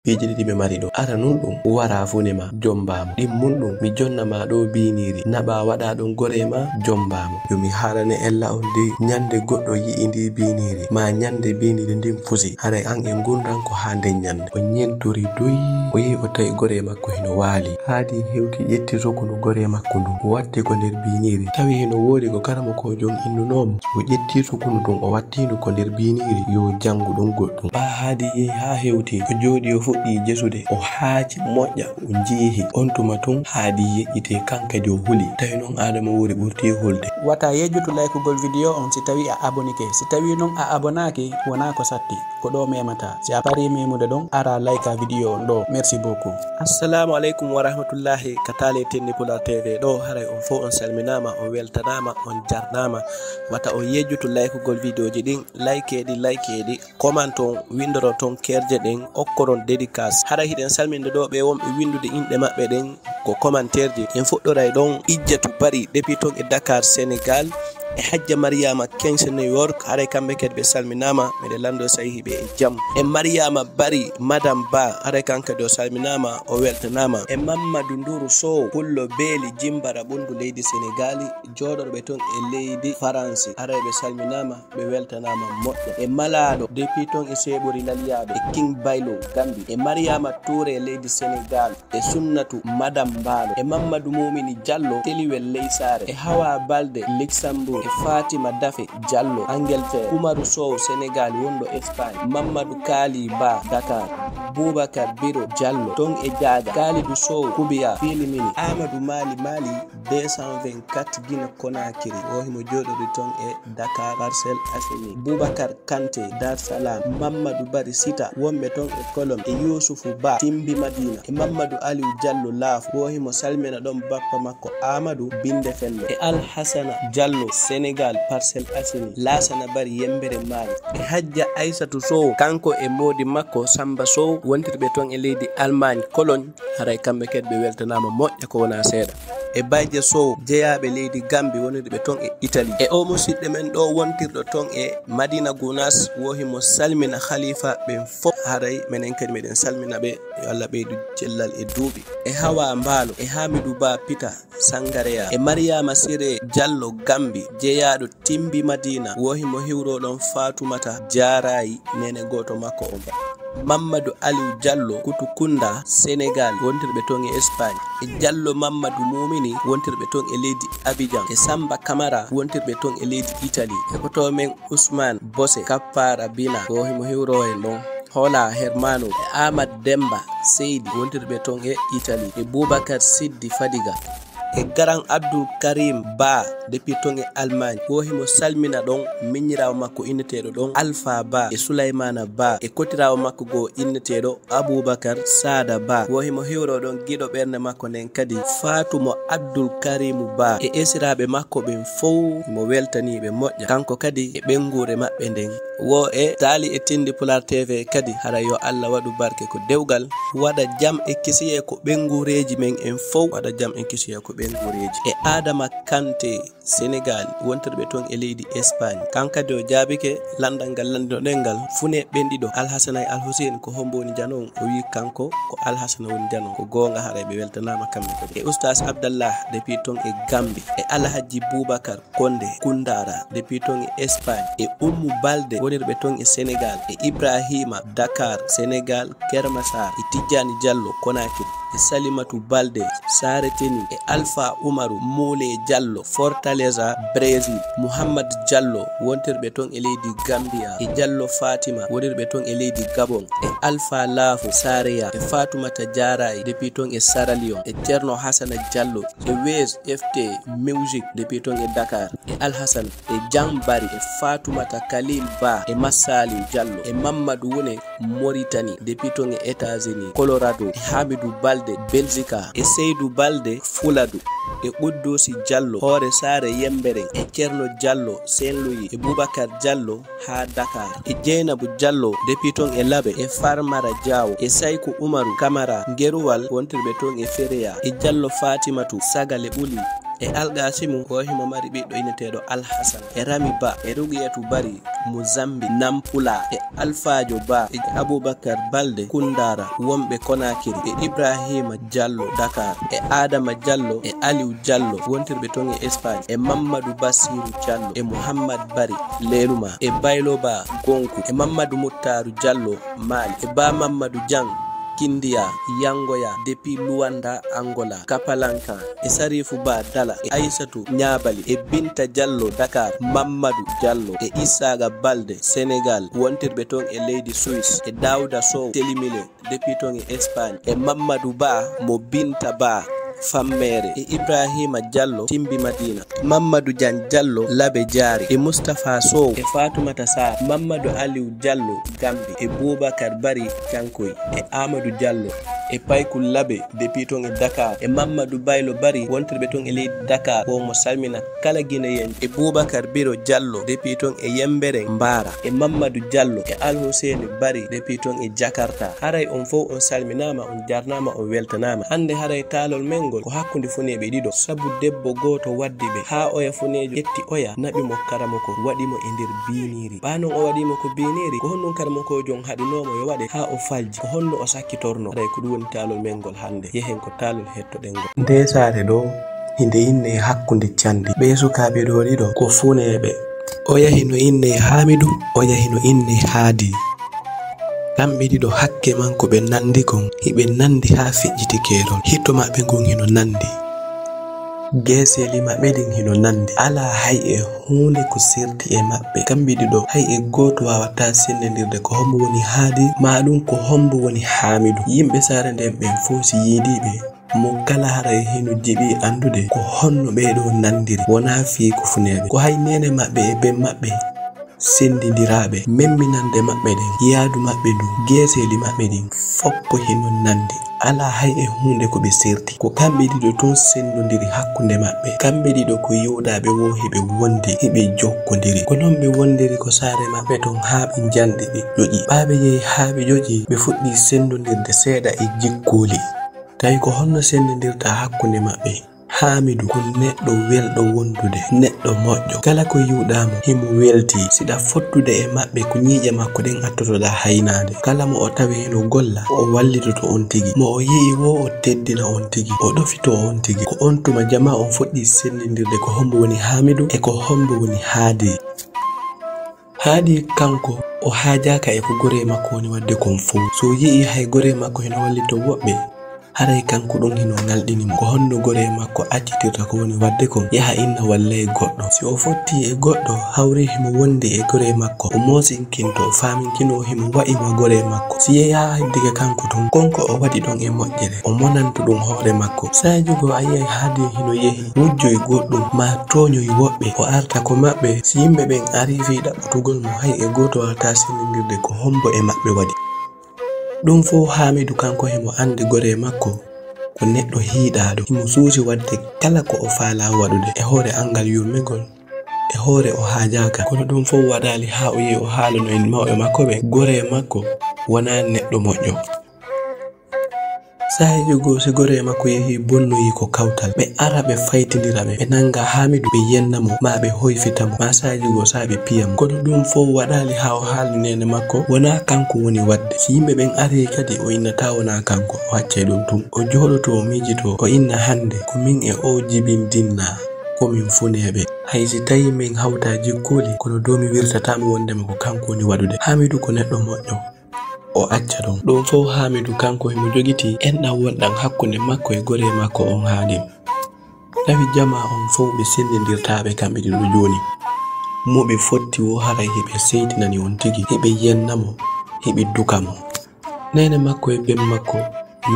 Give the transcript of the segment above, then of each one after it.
Pijidi be marido ara nundum wara funema jombama dimmundum mi jonna ma do biniri naba wada don gorema jombama yomi harane ella on de nyande goddo yi indi biniri ma nyande biniri ndim fusi hare an en gundan ko hande nyande o nyentori doyi o yi o tay gore makko hino wali haadi hewti yetti rokuno gore makko dum watti ko der biniri tawi hino wodi ko karamo ko jom innunom o yetti rokuno dum o wattino ko der biniri yo jangu don goddum ba haadi yi ha hewti ko jodi o fuddi jesude o haaji moƴƴa o jiihi on tuma tun haadi yeƴƴite kanka jo huli tawi non adama wori ɓurti hulde wata yejjutu laykugol vidéo on si tawi a abonike si tawi non a abonaki wona ko satti ko ɗo memata si a pari memude ɗon ara layka vidéo on ɗo merci beaucoup. Assalamu alaikum wa rahmatullahi katale tenni Pular TV ɗo haray on fo on salminama on weltanama on jarnama wata on yejjutu laykugol vidéo ji ɗin likeɗi comment on windoro ton kerje ɗen okkoron dédicace hara hiɗen salminde ɗo ɓe wonɓe windude inɗe maɓɓe ɗen ko commentaire ji en fuɗɗoray ɗon Ijjatu Bari depuis ton e Dakar Sénégal e Hajja Mariama Kings New York haray kamɓe kadi ɓe salminama miɗe lando sahihi ɓe e jaam e Mariama Bari Madame Ba haray kankadi o salminama o weltanama e Mamadou Ndourou Sow pullo beeli Jimbara ɓundu leydi Sénégali joɗorɓe ton e leydi France haray ɓe salminama ɓe weltanama moƴƴa e Malaɗo depuis ton e Seɓori Laliyaɓe e King Baylo Gambi e Mariama Touré leydi Sénégal e Sunnatu Madame Balo e Mamadou Moumini Diallo Teliwel Leysare e Hawa Balde Luxembourg e Fatima Dafe Diallo Angleterre Oumarou Sow Sénégal wondo Espagne Mamadou Kali Ba Dakar Boubacar Biro Diallo ton e Diaga Kalidou Sow Koubiya Filimini Amadou Mali 224 Guinée Conakry wohimo joɗori ton e Dakar Parcelles Assainies Boubacar Kanté Dar Salam Mamadou Bari Sita wonɓe ton e Kolom e Youssoufou Ba Timbi Madina e Mamadou Aliou Diallo Laaf wohimo salmina ɗon bappa makko Amadou Binde Fello e Alhassana Diallo Sénégal Parcelles Assainies Lassana Bari Yembere Mali e Hajja Aissatou Sow kanko e modi makko Samba Sow wontirɓe ton e leydi Allemagne Cologne haray kamɓe kadi ɓe weltanama moƴƴa ko wona seeɗa e Bayje Sow jeyaɓe leydi Gambie wonirɓe ton e Italie e o musidɗo men ɗo wontirɗo ton e Madina Gounas wohimo salmina Khalifa ɓen fof haray menen kadi meɗen salmina ɓe yo Allah ɓeydu cellal e duuɓi e Hawa Mbalo e Hamidou Ba Pita Sangareya e Mariama Sire Diallo Gambi jeyaɗo Timbi Madina wohimo hiwroɗon Fatoumata Diarayi nene goto makko on Mamadou Aliou Diallo Kutukunda Sénégal wontirɓe ton e Espagne e Diallo Mamadou Moumini wontirɓe ton e leydi Abidjan e Samba Camara wontirɓe ton e leydi Italie e koto men Ousmane Bosse Kappara Bina wohimo hiwro en ɗon Hola Hermano e Ahmad Demba Seydi wontirɓe ton e Italie e Boubacar Siddi Fadiga e Garan Abdou Karim Ba depuis ton e Allemagne wohimo salmina ɗon miñirawo makko inneteɗo ɗon Alpha Ba e Souleymana Ba e kotirawo makko go inneteɗo Aboubacar Sada Ba wohimo hiwro ɗon guiɗo ɓernde makko nden kadi Fatumo Abdoul Karim Ba e esiraɓe makko ɓen fof mo weltaniɓe moƴƴa kanko kadi e ɓengure maɓɓe nden wo e taali e tindi Pular TV kadi hara yo Allah waɗu barke ko dewgal waɗa jaam e kisiye ko ɓengureji men en fof waɗa jaam e kisiye ko ɓengureji e Adama Kanté Sénégal wontirɓe ton e leydi Espagne kankadi o jaabike landal ngal landiɗoɗen ngal fune ɓenɗiɗo Alhassana e Alhussein ko hombo woni janon o wi kanko ko Alhassana woni janon ko gonga haray ɓe weltanama kamɓe kadi e Oustas Abdallah depuis ton e Gambie e Alhaji Boubacar Konde Koundara depuis ton e Espagne e Oumou Balde wonirɓe ton e Sénégal e Ibrahima Dakar Sénégal Kermassar e Tidjani Diallo Conakry e Salimatou Balde Sareteni e Alpha Oumarou Moule Diallo Fortaleza Brésil Mouhamad Diallo wontirɓe ton e leydi Gambia e Diallo Fatima wonirɓe ton e leydi Gabon e Alpha Lafo Sareya e Fatoumata Diarayi depuis ton e Sierra Leone e Thierno Hassana Diallo e Wes FT Music depuis ton e Dakar e Alhassan e Jambari e Fatoumata Khalil Ba e Massali Diallo e Mamadou Wone Mauritanie depuis ton e États-Unis Colorado e Hamidou Balde Belgica e Seydou Balde Fuladou e Quddusi Diallo Hoore Sare Yembere e Thierno Diallo Saint-Louis e Boubacar Diallo ha Dakar e Dieynabou Diallo depuis ton e Labe e Farmara Diawo e Saykou Oumarou Camara Ngeruwal wontirɓe ton e Fereya e Diallo Fatimatou Sagale Ɓuli e Algasimu o himo mari ɓiɗɗo ineteɗo Alhasan e Rami Ba e Rugiyatu Bari Muzambi Nampula e Alfajo Ba e Aboubacar Balde Kundara wonɓe Konakiri e Ibrahima Diallo Dakar e Adama Diallo e Aliou Diallo wontirɓe ton e Espagne e Mamadou Bassirou Diallo e Mouhammad Bari Leluma e Baylo Ba Gonku e Mamadou Muttaru Diallo Mali e Ba Mamadou Diang Kindia Yangoya depuis Luanda Angola Kapalanka e Sarifou Ba Dala e Aissatou Nyabali e Binta Diallo Dakar Mamadou Diallo e Issaga Balde Sénégal wontirɓe ton e leydi Suisse e Dawda Sow Telimile depuis ton e Espagne e Mamadou Ba mo Binta Ba Fammere e Ibrahima Diallo Timbi Madina Mamadou Dian Diallo Labe Jari e Mustafa Sow e Fatoumata Sarr Mamadou Aliou Diallo Gambi e Boubacar Bari Kankoy e Amadou Diallo e Paykul Labe depuis ton e Dakar e Mamadou Baylo Bari wontirɓe ton e leydi Dakar o mo salmina kala Guinéen e Boubacar Biro Diallo depuis ton e Yembere Mbara e Mamadou Diallo e Alhousseni Bari depuis ton e Jakarta haray on fof on salminama on jarnama on weltanama hande haray taalol men ko hakkunde funeɓe ɗiɗo sabu debbo goto waddi ɓe ha oya funejo ƴetti oya naɓi mo karamo ko waɗimo e nder biniri ɓanon o waɗimo ko biniri ko honnon karamo ko jon haɗinomo yo waɗe ha o falji ko honno o sakkitorno aɗay ko ɗum woni taalol men ngol hande yehen ko taalol hettoɗen ngol nde sare ɗo inde inne hakkunde candi ɓe sukaɓe ɗo ɗiɗo ko funeɓe o yahi no inne Hamidou o yahi no inne Hadi kamɓe ɗiɗo hakke man ko ɓe nandi kon hiɓe nandi ha feƴƴiti keɗon hitto maɓɓe ngon hino nandi geseli maɓɓe ɗin hino nandi ala hay e hunde ko sirti e maɓɓe kamɓe ɗiɗo hay e goto wawata sennedirde ko hombo woni Hadi maɗum ko hombo woni Hamidou yimɓe sare nden ɓen fo si yiidiɓe mo kala haray hino jiɓi andude ko honno ɓeɗo nandiri wona fi ko funeɓe ko hay nene maɓɓe e ben maɓɓe sendidiraɓe memminande maɓɓe ɗen yaadu maɓɓe du geseli maɓɓe ɗin foppo hino nandi ala hay e hunde ko ɓe serti ko kamɓe ɗiɗo ton sendodiri hakkunde maɓɓe kamɓe ɗiɗo ko yiwɗaɓe wo heɓe wondi heɓe jokkodiri ko non ɓe wondiri ko sare maɓɓe ton ha ɓe jalɗi ɓe ƴoƴi ɓaɓe yehi ha ɓe ƴoƴi ɓe fuɗɗi sendodirde seeɗa e jikkoli tawi ko honno sendodirta hakkunde maɓɓe Hamidou ko neɗɗo welɗo wondude neɗɗo moƴƴo kala ko yiwɗamo himo welti siɗa fottude e maɓɓe ko ñiiƴe makko ɗen attotoɗa haynade kala mo o tawi heno golla o wallitoto on tigi mo o yii wo o teddina on tigi o ɗofito on tigi ko on tuma jama on fuɗɗi sendidirde ko hombo woni Hamidou e ko hombo woni Hadi Hadi kanko o haajaka e ko gore makko woni wadde kon fuu so yii hay gore makko heno wallito woɓɓe haray kanko ɗon hino ngalɗinimo ko honno gore makko accitirta ko woni wadde kon yaha inna walla e goɗɗo si o fotti e goɗɗo hawri himo wondi e gore makko o mosinkinto o faminkino himo wa'ima gore makko si yeeya diga kanko ton konko o waɗi ɗon e moƴƴere o monanto ɗum hoore makko sajugo a yiyay Hadi hino yehi wujjoy goɗɗum ma toñoy woɓɓe o arta ko maɓɓe si yimɓe ɓen arrivi ɗaɓɓutugol mo hay e goto wawata sendidirde ko hombo e maɓɓe waɗi ɗum fo Hamidou kanko himo andi gore makko ko neɗɗo hiiɗaɗo himo suusi wadde kala ko o faala waɗude e hoore angal yurmegol e hoore o haajaka kono ɗum fo waɗali ha o yehi o haalano en mawɓe makko ɓe gore makko wona neɗɗo moƴƴo sahejo go si gore makko yehi bonnoyi ko kawtal ɓe ara ɓe faytidira ɓe nanga Hamidou ɓe yennamo ma ɓe hoyfitamo ma sahejo go sa ɓe piyam kono ɗum fo waɗali ha o haali nene makko wona kanko woni wadde si yimɓe ɓen ari kadi o innata wona kanko o haccay ɗum tun o joɗoto o mijito o inna hande ko min e o jibindinna komin funeɓe hay si tawi min hawta jikkoli kono dow mi wirtatamo wondema ko kanko woni waɗude Hamidou ko neɗɗo moƴƴo o acca ɗum ɗum fo Hamidou kanko himo jogiti enɗam wonɗam hakkunde makko e gore makko on Hadim tawi jama on fof ɓe sendidirtaɓe kamɓe ɗiɗo joni mo ɓe fotti wo haray heɓe seytinani on tigi heɓe yennamo heɓe dukamo nene makko e ben makko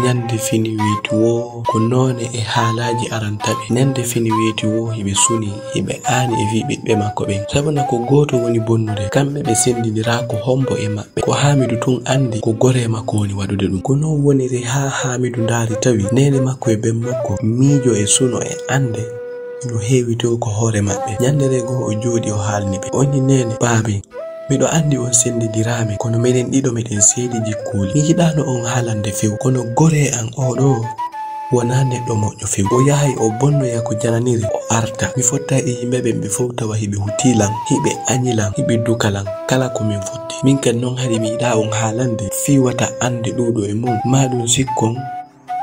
nyande fini wiiti wo ko noone e haalaji arantaɓe nande fini wiiti wo hiɓe suni hiɓe aani e wi ɓiɓɓe makko ɓen sabuna ko goto woni bonnude kamɓe ɓe sendidira ko hombo e maɓɓe ko Hamidou tun andi ko gore makko woni waɗude ɗum ko non woniri ha Hamidou ndaari tawi nene makko e ben makko miijo e suno e ande no heewito ko hoore maɓɓe nyandere go o jooɗi o haalni ɓe onni nene baabe miɗo andi on sendidirami kono meɗen ɗiɗo meɗen seedi jikkuli mi yiɗano on haalande few kono gore an oɗo wona neɗɗo moƴƴo few. O yahay o bonnoya ko jananiri o arta. Mi fotta e yimɓeɓe ɓe fof tawa hiɓe hutilan, hiɓe añilan, hiɓe dukalan kala ko min fotti. Min kan non hari mi yiɗa on haalande fiwata ande ɗuɗo e mum. Maɗum sikkon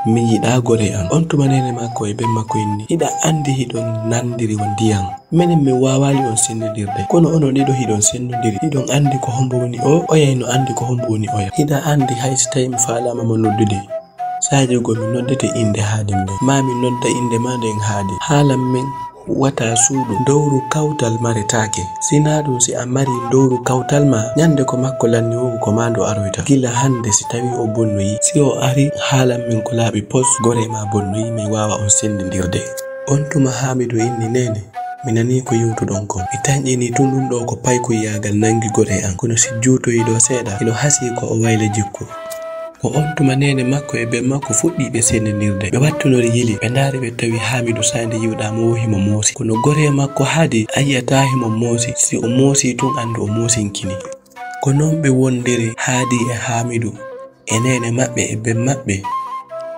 mi yiɗa gore am. On tuma nene makko e ben makko inni hiɗa andi hiɗon nandiri o ndiyam. Minen mi wawali on sennodirde, kono onon ɗiɗo hiɗon sennodiri. Hiɗon andi ko hombo woni o yayno andi ko hombo woni oya. Hiɗa andi hay so tawi mi falama mo noddude sajogo mi noddete inde haadi nde, ma mi nodda inde ma nden haadi. Haalan men wata suudu dowru kawtal maretake. Sina ɗum si a mari dowru kawtal ma nyande ko makko lanni wogo ko mando aroyta. Gila hande si tawi o bonnoyi, si o ari haalan min ko laaɓi pos gore ma bonnoyi, mi wawa on sendidirde. On tuma Hamidou inni nene mi nani ko yewtuɗon kon. Mi tañƴini tun ɗum ɗo ko paykoyagal nangi gore an, kono si juutoyi ɗo seeɗa ino hasi ko o wayla jikku. Ko on tuma nene makko e ben makko fuɗɗiɓe sendidirde. Ɓe wattunori yili ɓe ndaari ɓe tawi Hamidou sande yiwɗa mo himo moosi, kono gore makko haadi a yiyata himo moosi. Si o moosi tun andu o moosinkini. Ko non ɓe wondiri Haadi e Hamidou e nene maɓɓe e ben maɓɓe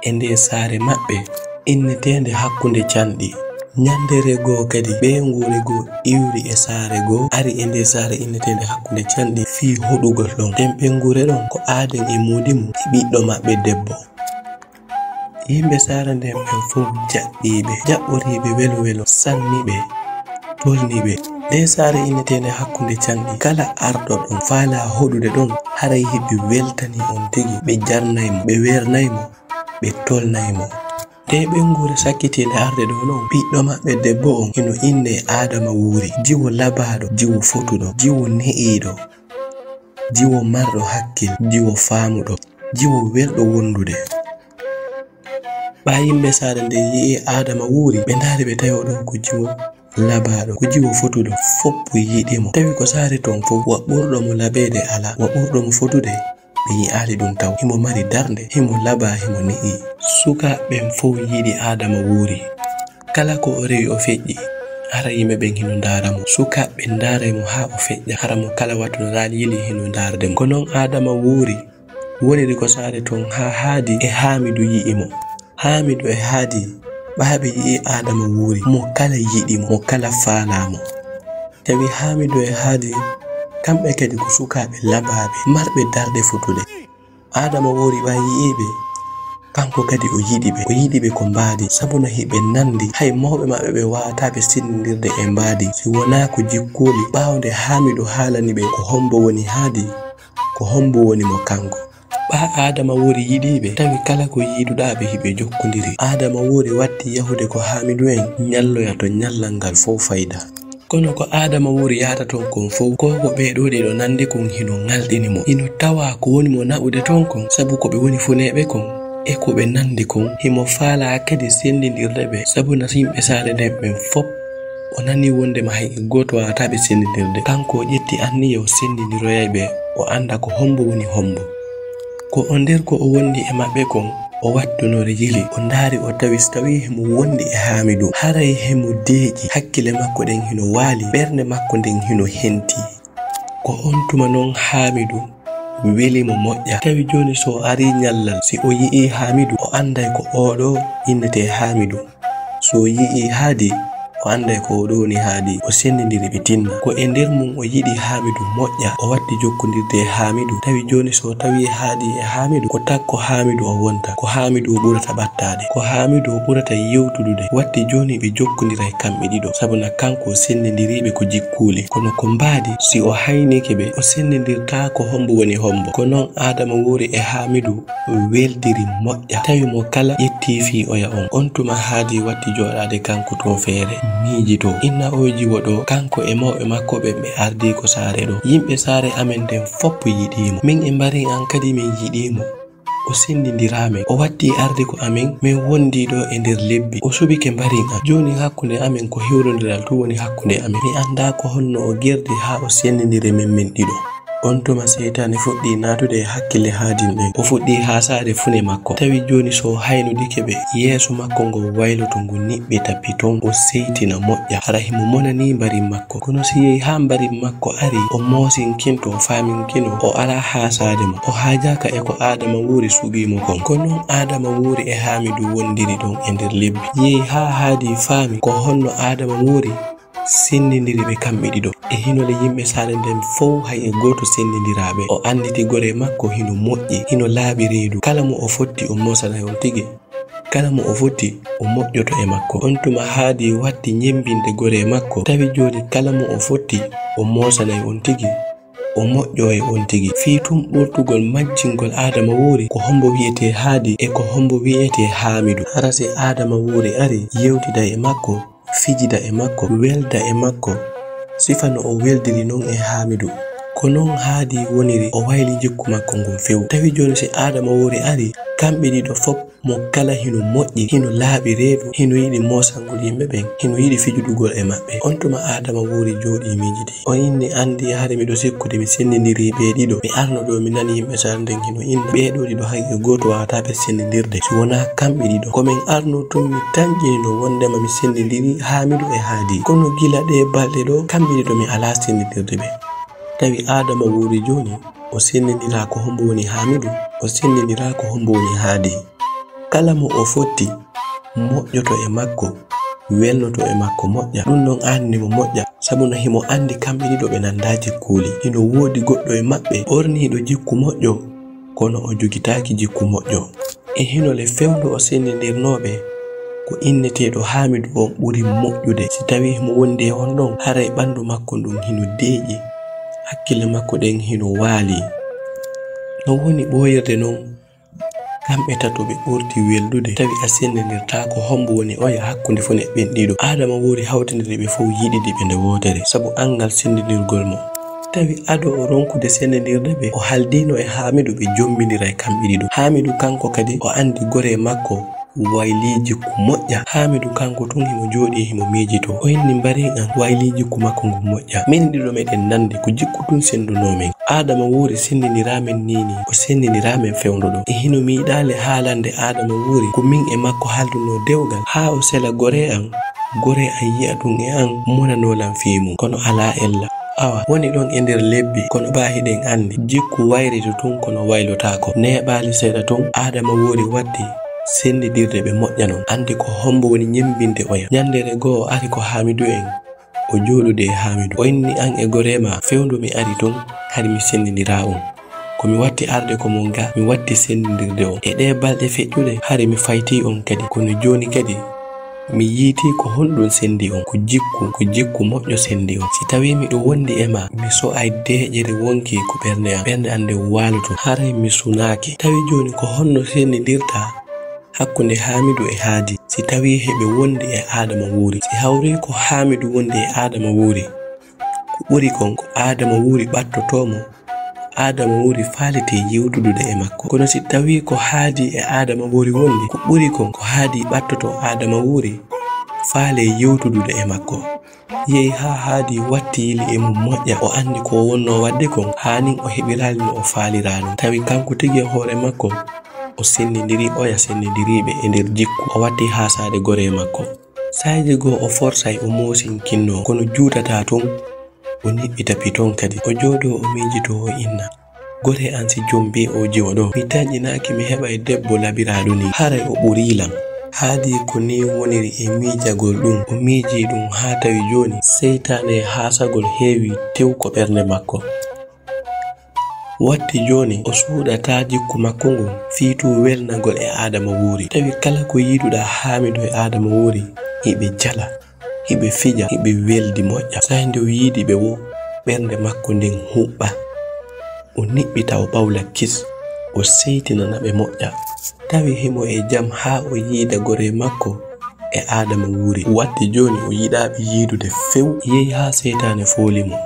e nde saare maɓɓe innetende hakkunde canɗi. Nyandere goo kadi ɓe nguure goo iwri e saare goo ari e nde saare innetende hakkunde canɗi fi hoɗugol ɗon. Nden ɓe nguure ɗon ko Aaden e Modimu e ɓiɗɗo maɓɓe debbo. Yimɓe saare nden ɓen fof jaɓɓiɓe, jaɓɓoriɓe welo welo, sanniɓe, tolniɓe. Nde saare innetende hakkunde canɗi kala arɗo ɗon faala hoɗude ɗon haray hiɓe weltani on tigi. Ɓe jarnaymo, ɓe wernaymo, ɓe tolnaymo. Nde ɓe nguure sakkitinde arde ɗo non ɓiɗɗo maɓɓe debbo on hino inne Adama Wuuri, jiwo labaɗo, jiwo fotuɗo, jiwo ne'iɗo, jiwo marɗo hakkil, jiwo faamuɗo, jiwo welɗo wondude. Ɓa yimɓe saare nde yi'i Adama Wuuri ɓe ndaari ɓe tawi oɗon ko jiwo labaɗo, ko jiwo fotuɗo, foppu yiɗimo. Tawi ko saare ton fof wa ɓurɗo mo labede ala, wa ɓurɗo mo fotude ɓe yi'ali ɗum taw. Himo mari darde, himo laba, himo ne'i. Sukaɓen fof yiɗi Adama Wuuri. Kala ko o rewi o feƴƴi hara yimɓe ɓen hino ndaaramo. Sukaɓe ndaaraymo ha o feƴƴa, hara mo kala wattu no raali yili hino ndaardemo. Ko non Adama Wuuri woniri ko saare ton ha Haadi e Hamidou yi'imo. Hamidou e Haadi ɓaaɓe yi'i Adama Wuuri mo kala yiɗimo, mo kala faalamo. Tawi Hamidou e Haadi kamɓe kadi ko sukaɓe labaɓe marɓe darde fotude. Adama Wuuri ɓa yi'iɓe kanko kadi o yiɗiɓe ko mbaadi, sabu no hiɓe nandi hay mawɓe maɓɓe ɓe wawataɓe sendidirde e mbaadi si wona ko jikkoli. Ɓawnde Hamidou haalani ɓe ko hombo woni Haadi, ko hombo woni mo kanko. Ɓa Adama Wuuri yiɗiɓe tawi kala ko yiɗuɗaɓe hiɓe jokkodiri. Adama Wuuri watti yahude ko Hamidou en ñalloya to ñallal ngal fof fayda. Kono ko Adama Wuuri yahata ton kon fof ko ɓeɗo ɗiɗo nandi kon hino ngalɗinimo, hino tawa ko woni mo naɓude ton kon, sabu ko ɓe woni funeɓe kon e ko ɓe nandi kon. Himo faala kadi sendidirde ɓe, sabu na yimɓe saare nden ɓen fop o nani wondema hay goto wawataɓe sendidirde. Kanko o ƴetti anniya o sendidiroyay ɓe, o anda ko hombo woni hombo. Ko o nder ko o wondi e maɓɓe kon o wattunori yili o ndaari o tawi so tawi himo wondi e Hamidou haray himo deeƴi, hakkile makko ɗen hino waali, ɓernde makko nden hino henti. Ko on tuma non Hamidou weli mo moƴƴa. Tawi joni so ari ñallal si o yi'i Hamidou o anday ko oɗo innete Hamidou. So yi'i Haadi o anday ko oɗo woni Haadi. O sendidiri ɓe tinna. Ko e nder mum o yiɗi Hamidou moƴƴa, o watti jokkodirde e Hamidou. Tawi joni so tawi Haadi e Hamidou ko takko Hamidou o wonta, ko Hamidou ɓurata ɓattade, ko Hamidou ɓurata yewtudude. Watti joni ɓe jokkodira e kamɓe ɗiɗo, sabu na kanko o sendidiriɓe ko jikkuli. Kono ko mbaadi si o haynike ɓe o sendidirta ko hombo woni hombo. Ko non Adama Wuuri e Hamidou weldiri moƴƴa, tawi mo kala ƴetti fi oya on. On tuma Haadi watti joɗade kanko ton feere miijito. Inna o jiwo ɗo kanko e mawɓe makko ɓe ardi ko saare ɗo. Yimɓe saare amen nden foppo yiɗimo, min e mbari an kadi min yiɗimo. O sendidirame, o watti ardi ko amen min wondi ɗo e nder lebbi. O subike mbarin an, joni hakkunde amen ko hewrodiral tu woni hakkunde amen. Mi anda ko honno o gerdi ha o sendidire men ɗiɗo. on tuma seytane fuɗɗi natude hakkille haadinɓe o fuɗɗi hasade fune makko tawi joni so haynudike ɓe yeeso makko ngo wayloto ngu niɓɓita piton o seytina moƴƴa hara himo monani mbarin makko kono si yehi ha mbarin makko ari o mosinkinto o faminkino o ala hasade mo o hajaka e ko Adama wuri suɓimo kon kono Adama wuri e Hamidou wondiri ɗon e nder lebbi yehi ha haadi faami ko honno Adama wuri sendindiri ɓe kamɓe ɗiɗo e hinole yimɓe sare nden fof hay e goto sendindiraɓe o anditi gore makko hino moƴƴi hino laaɓi reedu kala mo o fotti o mosana on tigi kala mo o fotti o moƴƴoto e makko on tuma haadi watti nyembinde gore makko tawi joni kala mo o fotti o mosanay on tigi o moƴƴo e on tigi fi tum ɓurtugol majjingol Adama wuri ko hombo wiyete haadi e ko hombo wiyete Hamidou hara se Adama wuri ari yewtida e makko fijida e makko welda e makko sifano o weldiri non e Hamidou ko non haadi woniri o wayli jikku makko ngon few tawi joni se Adama wuri ari kamɓe ɗiɗo fop mo kala hino moƴƴi hino laaɓi reedu hino yiɗi mosangol yimɓe ɓen hino yiɗi fijudugol e maɓɓe on tuma Adama wuri jooɗi miijidi o inni andi hade miɗo sikkude mi sendindiri ɓe ɗiɗo mi arno ɗo mi nani yimɓe sar nden hino inna ɓeɗo ɗiɗo hay e goto wawata ɓe sendidirde si wona kamɓe ɗiɗo komin arno tun mi tanƴini no wondema mi sendidiri Hamidou e haadi kono gila ɗe balɗe ɗo kamɓe ɗiɗo mi ala sendidirde ɓe tawi Adama wuri joni o sendindira ko hombo woni Hamidou o sendindira ko hombo woni haadi kala mo o fotti moƴƴoto e makko welnoto e makko moƴƴa ɗum non anni mo moƴƴa sabu no himo andi kamɓe ɗiɗo ɓe nanda jikkuli hino woodi goɗɗo e maɓɓe ɓorniɗo jikku moƴƴo kono o jogitaki jikku moƴƴo e hinole fewndo o sendindirnoɓe ko inneteɗo Hamidou on ɓuri moƴƴude si tawi himo wondi e on ɗon haray ɓandu makko ɗum hino deeƴi hakkille makko ɗen hino waali no woni ɓoyirde non kamɓe tato ɓe ɓurti weldude tawi a sendindirta ko hombo woni oya hakkunde fo neɓɓen ɗiɗo Adama wuri hawtindiri ɓe fof yiɗiɗi ɓe nde wotere sabu angal sendindirgol mo tawi ado o ronkude sendindirde ɓe o haldino e Hamidou ɓe jombindira e kamɓe ɗiɗo Hamidou kanko kadi o andi gore makko wayli jikku moƴƴa Hamidou kanko tun himo jooɗi himo miijito o inni mbari an wayli jikku makko ngu moƴƴa min ɗiɗo meɗen nande ko jikku tun sendunomen Adama wuri sendindiramen nini o sendindiramen fewndo ɗo e hino mi yiɗale haalande Adama wuri ko min e makko halduno dewgal ha o sela gore an yi'a ɗum e an monanolam fiimu kono ala ella awa woni ɗon e nder lebbi kono baahiɗen andi jikku wayrito tun kono waylotako neɓali seeɗa tun Adama wuri waddi sendidirde ɓe moƴƴa non andi ko hombo woni nyembinde oya nyandere goo ari ko Hamidou en o jooɗude e Hamidou o inni an e gorema fewndo mi ari ton hari mi sendindira on komi watti arde ko mon ga mi watti sendindirde on e ɗe balɗe feƴƴuɗe hari mi fayti on kadi kono joni kadi mi yiiti ko honɗum sendi on ko jikku moƴƴo sendi on si tawi miɗo wondi e ma mi so'ay deƴere wonki ko ɓernde an nde waaloto haray mi sunaki tawi joni ko honno sendindirta hakkunde Hamidou e haadi si tawi heɓe wondi e Adama wuri si hawri ko Hamidou wondi e Adama wuri ko ɓuri kon ko Adama wuri ɓattotomo Adama wuri faalete yewtudude e makko kono si tawi ko haadi e Adama wuri wondi ko ɓuri kon ko haadi ɓattoto Adama wuri faale yewtudude e makko yehi ha haadi watti yili e mum moƴƴa o andi ko wonno wadde kon hanin o heɓirali no o faalirano tawi kanko tigi e hoore makko o sendindiri oya sendindiriɓe e nder jikku o watti hasade gore makko sayji goo o forsay o mosinkinno kono juutata ton o niɓɓita piton kadi o jooɗo o miijito o inna gore an si jombe o jiwa ɗo mi taƴƴinaki mi heɓa e debbo labiraɗo ni haray o ɓurilam haadi ko ni woniri e miijagol ɗum o miiji ɗum ha tawi joni seytane hasagol heewi tew ko ɓernde makko watti joni o suuɗata jikku makko ngon fiitu welnagol e Adama wuri tawi kala ko yiiduɗa Hamidou e Adama wuri hiɓe jala hiɓe fija hiɓe weldi moƴƴa say nde o yiidi ɓe wo ɓernde makko nden huɓɓa o niɓɓita o ɓawla kis o seytinana ɓe moƴƴa tawi himo e jam ha o yiida gore makko e Adama wuri watti joni o yiɗaɓe yiidude few yehi ha seytane foolimo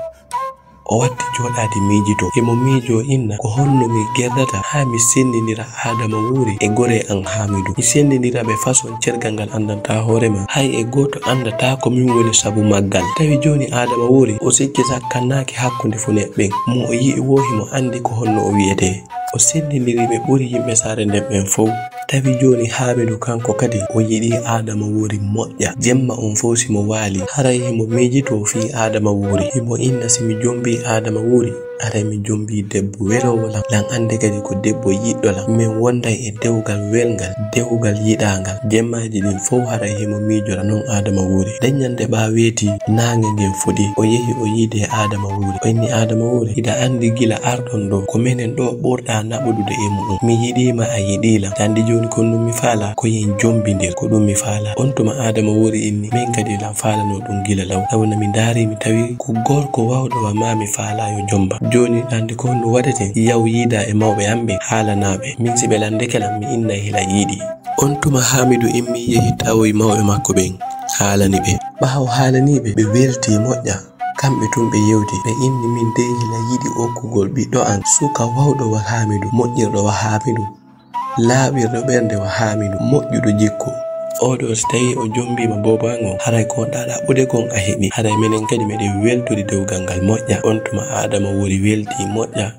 o watti joɗade miijito emo miijo inna ko honno mi gerdata ha mi sendindira Adama Wuri e gore an Hamidou mi sendindira be façon cergal ngal andanta hoorema hay e goto andata ko min woni sabu maggal tawi joni Adama Wuri o sikki sakkannaki hakkunde funeɓɓen mo o yi'i wohi mo andi ko honno o wiyete o sendindiri ɓe ɓuri yimɓe saare nden ɓen fof tawi joni Hamidou kanko kadi o yiɗi Adama Wuri moƴƴa jemma on fof simo waali haray himo miijito fi Adama Wuri himo inna simi jombi Adama Wuri aray mi jombi debbo welowo lam lan ande kadi ko debbo yiɗɗo lam min wonday e dewgal welngal dewgal yiɗangal jemmaji ɗin fof haray himo miijora non Adama Wuri daññande ɓa weeti nange ngen fuɗi o yehi o yiide Adama Wuri o inni Adama Wuri ida andi gila arɗon ɗo ko minen ɗo ɓurɗa naɓudude e muɗum mi yiɗima a yiɗilam tandi joni kon ɗum mi faala ko yen jombindir ko ɗum mi faala on tuma Adama Wuri inni min kadi lam faalano ɗum gila law tawna mi daari mi tawi ko gorko wawɗo wa ma mi faala yo jomba joni andi ko no waɗete yaw yiida e mawɓe amɓe haalanaɓe min si ɓe landekelam mi inna hila yiiɗi on tuma Hamidou immi yehi tawoy mawɓe makko ɓen haalani ɓe ɓawo haalaniɓe ɓe welti moƴƴa kamɓe tun ɓe yewti ɓe inni min de hila yiɗi okkugol ɓiɗɗo an suka wawɗo wa Hamidou moƴƴirɗo wa Hamidou laaɓirɗo ɓernde wa Hamidou moƴƴuɗo jikku oɗo so tawi o jombima boban o haray ko ɗaɗaɓude kon a heɓi haray minen kadi meɗen weltori dewgal ngal moƴƴa on tuma Adama Wuri welti moƴƴa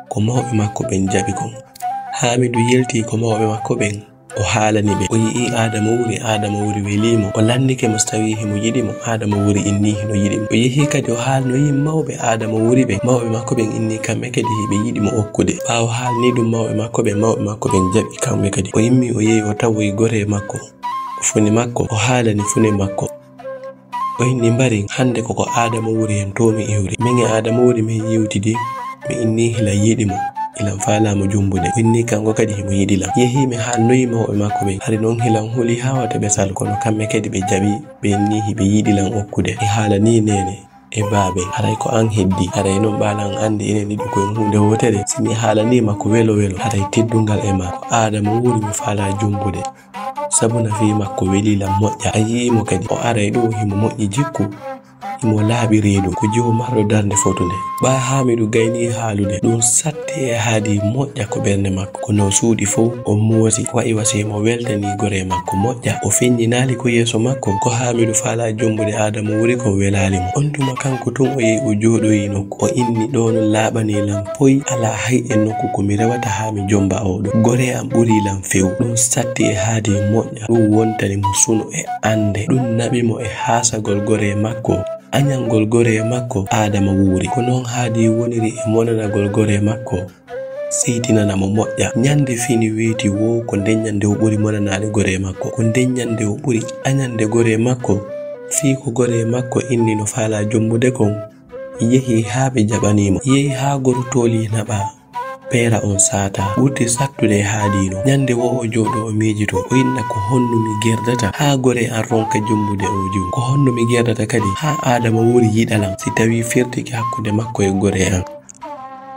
ko mawɓe makko ɓen jaɓi kon Hamidou yelti ko mawɓe makko ɓen o haalani ɓe o yi'i Adama Wuri welimo o landike mo so tawi himo yiɗimo Adama Wuri inni hino yiɗimo o yehi kadi o haalnoyi mawɓe Adama Wuri ɓe mawɓe makko ɓen inni kamɓe kadi hiɓe yiɗimo okkude ɓawo haalni ɗum mawɓe makko ɓen jaɓi kamɓe kadi o yimmi o yehi o tawoyi gore makko funi makko o haalani fune makko o inni mbari hande koko Adama Wuri hen to mi iwri min e Adama Wuri min yewtidi mi inni hila yiɗimo ilam faalamo jumbude o inni kanko kadi himo yiɗilam yehi mi haalnoyi mawɓe makko ɓen hari noon hilam huuli ha wata ɓe sal kono kamɓe kadi ɓe jaɓi ɓe inni hiɓe yiɗilam okkude e haalani nene e baabe haray ko an heddi haray noon ɓalan andi enen ɗiɗi koyen hunde wotere simi haalanima ko welo haray teddungal e ma ko Adama Wuri mi faala jumbude sabuna fi makko welilam moƴƴa a yi'imo kadi o aray ɗo himo moƴƴi jikku himo laaɓi reedu ko jiwo marɗo darde fotunde ɓa Hamidou gayni haalude ɗum satti e haadi moƴƴa ko ɓernde makko kono suuɗi fof o moosi wa'i wasimo weltani gore makko moƴƴa o feññinali ko yeeso makko ko Hamidou faala jombude Adama Wuri ko welalimo on tuma kanko tun o yehi o jooɗoyi nokku o inni ɗo no laaɓanilam poyi ala hay e nokku komi rewata ha mi jomba oɗo gore am ɓurilam few ɗum satti e haadi moƴƴa ɗum wontani mo suno e ande ɗum naɓimo e haasagol gore makko añangol gore makko Adama Wuri ko noon haadi woniri e monanagol gore makko seytinanamo moƴƴa ñande fini weeti wo ko ndeññande o ɓuri monanade gore makko ko ndeññande o ɓuri añande gore makko fii ko gore makko inni no faala jombude kon yehi haa ɓe jaɓanimo yehi haa goro tooli naɓa peera on saata ɓurti sattude haadino ñande wo o jooɗo o miijito o inna ko honno mi gerdata haa gore an ronka jombude o jum ko honno mi gerdata kadi haa Adama Wuri yiɗalam si tawi firtiki hakkude makko e gore an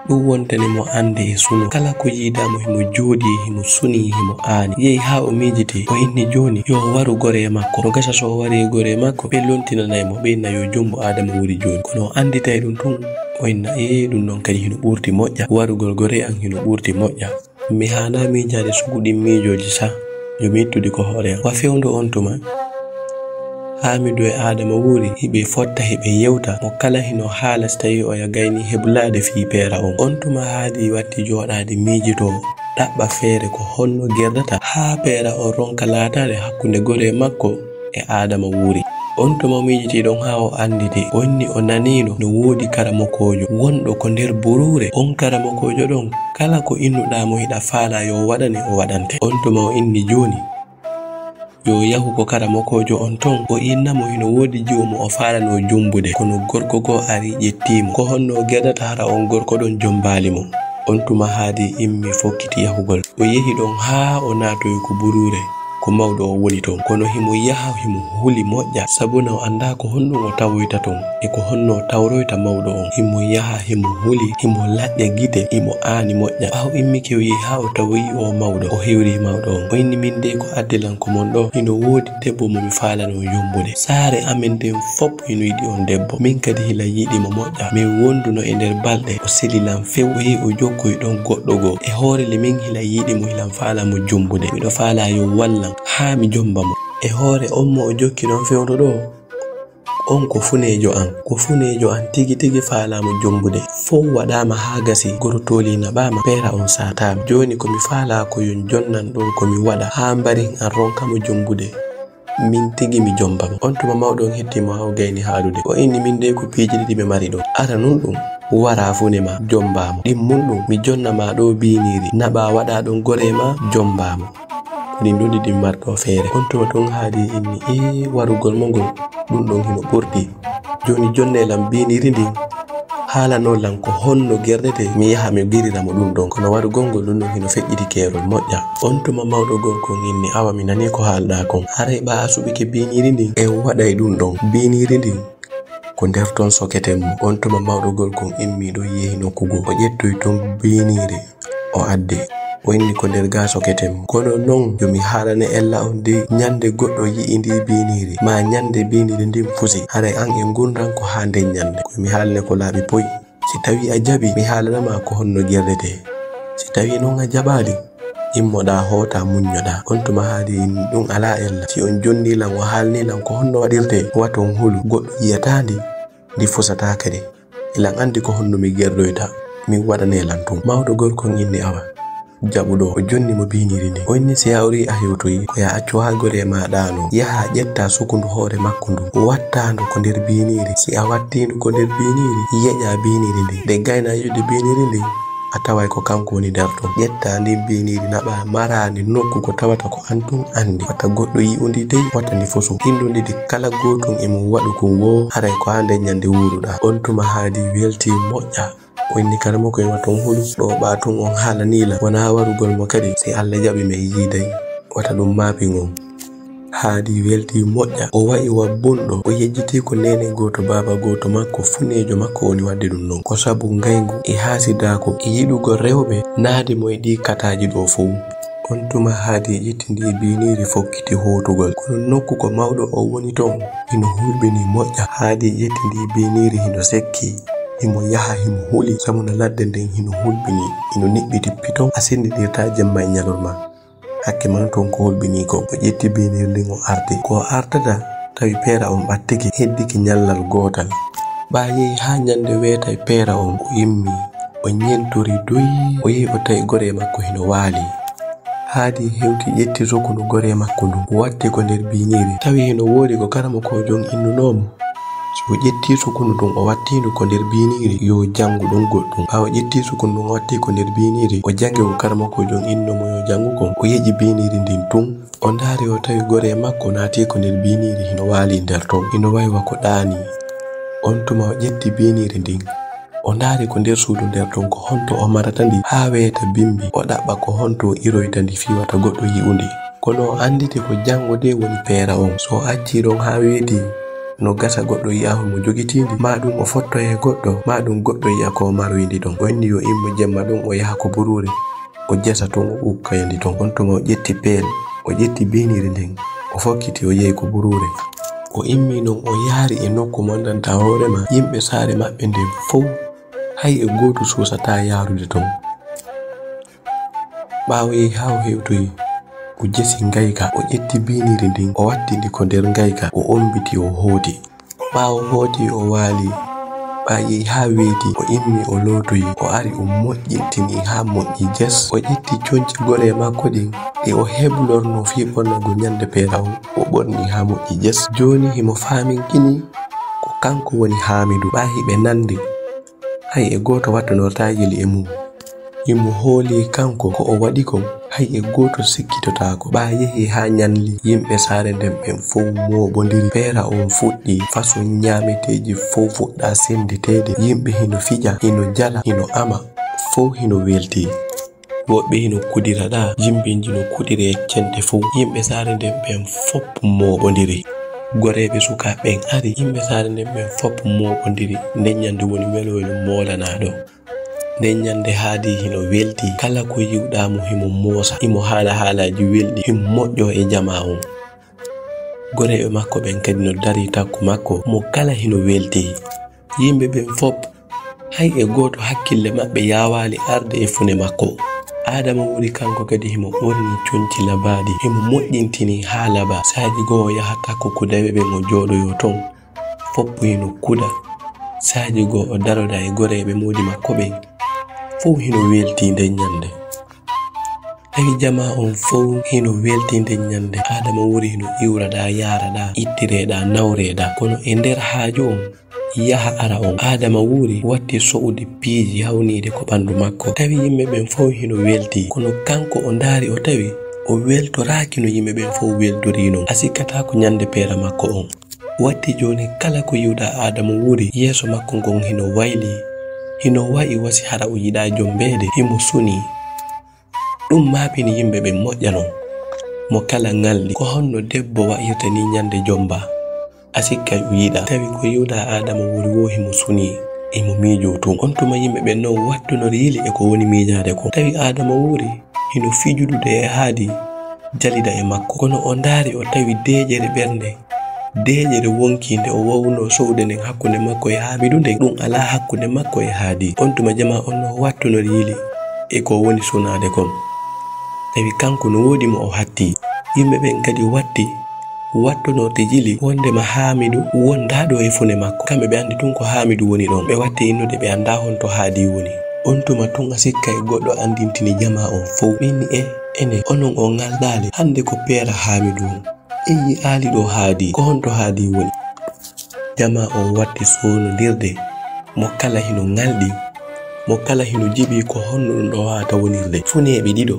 ɗum wontani mo ande e suno kala ko yiidamo himo jooɗi himo suni himo aani yehi haa o miijiti o inni joni yo waru gore makko no gasa so o wari gore makko ɓe lontinanaymo ɓe inna yo jombo Adama Wuri joni kono o anditay ɗum tun o inna ɗum noon kadi hino ɓurti moƴƴa warugol gore an hino ɓurti moƴƴa mi hana miijade suguɗin miijoji sa yo mi ittude ko hoore an wa fewndo on tuma Hamidou e Adama Wuri hiɓe fotta hiɓe yewta mo kala hino haala so tawi o gayni heblade fi peera on tuma haadi watti jooɗade miijito ɗaɓɓa feere ko honno gerdata haa peera on ronka laatade hakkunde gore makko e Adama Wuri on tuma miijitiɗon haa o andite onni o nanino no woodi karamokojo wonɗo ko nder burure on karamokojo ɗon kala ko innuɗa mo hiɗa faala yo waɗane o waɗante on tuma o inni joni yo yahu ko karamokojo on ton o innamo hino woodi jiwomo o faalano jumbude kono gorko go ari ƴettimo ko honno gerdata hara on gorko ɗon jombalimo on tuma haadi immi fokkiti yahugol o yehi ɗon haa o naatoyi ko burure ko mawɗo o woni ton, kono himo yaha himo huli moƴƴa sabuna o anda ko honno o tawoyta ton e ko honno o tawroyta mawɗo on. Himo yaha himo huli himo laƴƴa gite himo aani moƴƴa. ɓawo immiki o yehi ha o tawoyi o mawɗo o hewri mawɗo on. O inni min de ko addilanko mon ɗo hino woodi debbo momi falano yombude. Saare amen nden fop hino yiɗi on debbo. Min kadi hila yiɗimo moƴƴa. Min wonduno e nder balɗe o selilan few o yehi o jokkoyi ɗon goɗɗo goo. E hoore le min hila yiɗimo hilan falamo jombude. Miɗo faala yo wallan ha mi jomba mo. E hoore on mo o jokki ɗon fewdo ɗo on ko funejo an tigi tigi falamo jombude. Fow waɗama ha gasi gorotoli naɓama pera on satama. Joni komi faala ko yon jonnan ɗon komi waɗa ha mbarin an ronkamo jombude. Min tigi mi jombamo. On tuma mawɗo on hettimo ha o gayni haalude. O inni min de ko piiji ɗiɗi ɓe mari ɗon. Ara nun ɗum wara funema jombamo. Ɗimmun ɗum mi jonnama ɗo biniri naɓa waɗa ɗon gore ma jombamo. Ɗin ɗon ɗiɗi marɗo feere. On tuma ton haadi inni warugol mo ngol ɗum ɗon hino ɓurɗi. Joni jonnelam biniri ndin haalanolan ko honno gerdete mi yaha mi giriramo ɗum ɗon, kono warugol ngol ɗum ɗon hino feƴƴiti keerol moƴƴa. On tuma mawɗo gorko inni awa mi nani ko haalɗa kon. Haray ɓa suɓike biniri ndin en waɗay ɗum ɗon. Biniri ndin ko nder ton soketen mo. On tuma mawɗo gorko immi ɗo yehi nokkugo o ƴettoy ton biniri o addi. O inni ko nder ga soketen mo. Kono non yomi haalane ella on de nyande goɗɗo yi'i ndi biniri ma nyande biniri ndin fusi. Haray an e gurdan ko ha nden nyande. Komi haalane ko laaɓi poy. Si tawi a jaɓi mi haalanama ko honno gerdete. Si tawi non a jaɓali immoɗa hoota muññoɗa. On tuma haadi ɗum ala ella. Si on jonnilan o haalnilan ko honno waɗirte waton hulu goɗɗo yiyatandi ndi fusata kadi ilan andi ko honno mi gerdoyta min waɗanelan tum. Mawɗo gorkon inni awa jaɓuɗo o jonni mo biniri ndi. O inni si a uri a hewtoyi ko ya accu ha gore maɗa no yaha ƴetta sukundu hoore makko ndu wattandu ko nder biniri. Si a wattindu ko nder biniri yeƴa biniri ndi nde gayna yiɗde biniri ndi a taway ko kanko woni nder ton. ƴetta ndin biniri naɓa marandi nokku ko tawata ko antun andi wata goɗɗo yi'undi dey wata ndi fusu. Hindun ɗiɗi kala gotum e mum waɗu ko wo haray ko ha nden nyande wuruɗa. On tuma haadi welti moƴƴa. O inni karamo ko waton hulu ɗo ɓatun on haalanila wona warugol mo kadi si Allah jaɓi mi yiiday wata ɗum maapin on. Haadi welti moƴƴa. O wa'i wabbunɗo o yejjiti ko nene goto baba goto makko funejo makko woni wadde ɗum non ko sabu ngaygu e haasidako e yiɗugo rewɓe naade mo e ɗi kataji ɗo fow. On tuma haadi ƴetti ndi biniri fokkiti hootugol kono nokku ko mawɗo o woni ton hino hulɓini moƴƴa. Haadi ƴetti ndi biniri hino sekki himo yaha himo huli samuna ladde nden hino hulɓini hino niɓɓiti piton a sendidirta jemma e ñalorma hakke man ton ko hulɓini ko. O ƴetti biniri ndin o ardi ko artata tawi peera on ɓattiki heddiki ñallal gotal. ɓa yehi ha ñande weetay peera on o immi o ñentori doyi o yehi o tawi gore makko hino waali. Haadi hewti ƴetti sukundu gore makko ndu o watti ko nder biniri tawi hino woodi ko karamo ko jon innunomo. So o ƴetti sukundu ɗum o wattindu ko nder biniri yo jangu ɗon goɗɗum. ɓawo ƴetti sukundu ɗum o watti ko nder biniri o jangi ko karamo ko jon innomo yo jangu kon o yeƴi biniri ndin tun o ndaari o tawi gore makko naati ko nder biniri hino waali nder ton hino waywa ko ɗaani. On tuma o ƴetti biniri ndin o ndaari ko nder suudu nder ton ko honto o marata ndi ha weeta bimbi o ɗaɓɓa ko honto o iroyta ndi fiwata goɗɗo yi'undi. Kono o anditi ko jango de woni peera on. So o acci ɗon ha weeti no gasa goɗɗo yi'a mo jogitindi ma ɗum o fotto e goɗɗo ma ɗum goɗɗo yi'a ko maroyndi ɗon. O inni yo immo jemma ɗum o yaha ko burure o jesa ton o ukkayndi ton. On tuma o ƴetti peel o ƴetti biniri ndin o fokkiti o yehi ko burure. O immi non o yaari e nokku mondanta hoorema yimɓe saare maɓɓe nden fow hay e goto susata yaarude ton. ɓawo yehi ha o hewtoyi o jesi ngayka o ƴetti biniri ndin o wattindi ko nder ngayka o ombiti o hooti. ɓawo hooti o waali ɓa yehi ha weeti o immi o lootoyi o ari o moƴƴintini ha moƴƴi jes. O ƴetti conci gore makko ɗin e o heblorno fi ɓornago ñande peera on o ɓorni ha moƴƴi jes. Joni himo faaminkini ko kanko woni Hamidou. ɓa hiɓe nandi hay e goto wattonorta yeli e mum. Himo hooli kanko ko o waɗi kon hay e goto sikkitotako. ɓa yehi ha ñanli yimɓe saare nden ɓen fow moɓodiri peera on fuɗɗi façon ñameteji fow fuɗɗa senditede. Yimɓe hino fija hino jala hino ama fow hino welti. woɓɓe hino kudirada jimbinji no kudire cente fu yimɓe sare nden ɓen fop moɓodiri goreɓe sukaɓen ari yimɓe sare nden ɓen fop moɓodiri nden nyande woni welwelo molanaɗo nden nyande haadi hino welti kala ko yiwɗamo himo moosa himo haala haalaji welɗi himo moƴƴo e jama on goreɓe makko ɓen kadi no dari takku makko mo kala hino welti yimɓe ɓen fop hay e goto hakkille maɓɓe yawali arde e fune makko Adama Wuri kanko kadi himo ɓorni conci labaɗi himo moƴƴintini ha laba saji goo yaha takku kudaɓe ɓen o jooɗoyo ton foppo hino kuda saji goo o daroda e goreɓe modi makko ɓen fof hino welti nden nyande tawi jama on fof hino welti nden nyande Adama Wuri hino iwraɗa yaraɗa ittireɗa nawreɗa kono e nder haaju on yaha ara on Adama Wuri watti so'ude piiji hawnide ko ɓandu makko tawi yimɓe ɓen fof hino welti kono kanko o ndaari o tawi o weltoraki no yimɓe ɓen fof weldori non a sikkata ko nyande peera makko on watti joni kala ko yiwɗa Adama Wuri yeeso makko ngon hino wayli hino wa'i wasi hara o yiɗa jombede himo suni ɗum maapini yimɓe ɓen moƴƴa non mo kala ngaldi ko honno debbo wa'irta ni nyande jomba asikka o yiɗa tawi ko yiwɗa Adama Wuri wo himo suni emo miijo tun on tuma yimɓe ɓen non wattunori yili e ko woni miijade ko tawi Adama Wuri hino fijudude e haadi jalida e makko kono o ndaari o tawi deejere ɓernde deejere wonkinde o wawno sowde nden hakkunde makko e Hamidou nden ɗum ala hakkunde makko e haadi on tuma jama on no wattunori yili e ko woni sunade kon tawi kanko no woodi mo o hatti yimɓe ɓen kadi watti wattonorte jili wondema Hamidou wondaɗo e fune makko kamɓe ɓe andi tun ko Hamidou woni ɗon ɓe watti innude ɓe anda honto haadi woni on tuma tun a sikka e goɗɗo andintini jama on fof ɓinni ene onon o ngalɗali hande ko peera Hamidou on eyi aali ɗo haadi ko honto haadi woni jama on watti sonodirde mo kala hino ngalɗi mo kala hino jibi ko honno ɗum ɗo wawata wonirde funeɓe ɗiɗo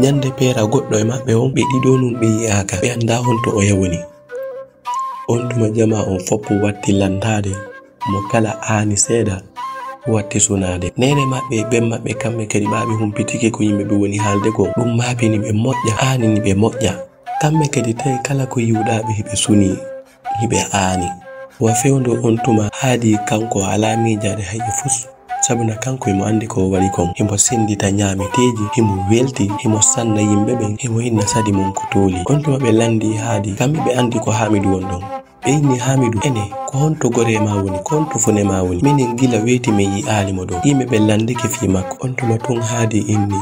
nyande peera goɗɗo e maɓɓe on ɓe ɗiɗo nun ɓe yiyaka ɓe anda honto o yawoni on tuma jama on foppo watti lantade mo kala aani seeɗa watti sunade nene maɓɓe ɓen maɓɓe kamɓe kadi ɓaɓe humpitike ko yimɓe ɓe woni haalde ko ɗum maapini ɓe moƴƴa aani ni ɓe moƴƴa kamɓe kadi tawi kala ko yiwɗaɓe hiɓe suni hiɓe aani wa fewndo on tuma haadi kanko ala miijade hayƴe fus sabuna kanko himo andi ko waɗi kon himo sendita ñaameteji himo welti himo sanna yimɓe ɓen himo inna sadi mum ko tooli on tuma ɓe landi haadi kamɓe ɓe andi ko Hamidou won ɗon ɓe inni Hamidou ene ko honto gore ma woni ko honto fune ma woni minin gila weeti min yi aalimo ɗo yimɓe ɓe landike fi makko on tuma tun haadi inni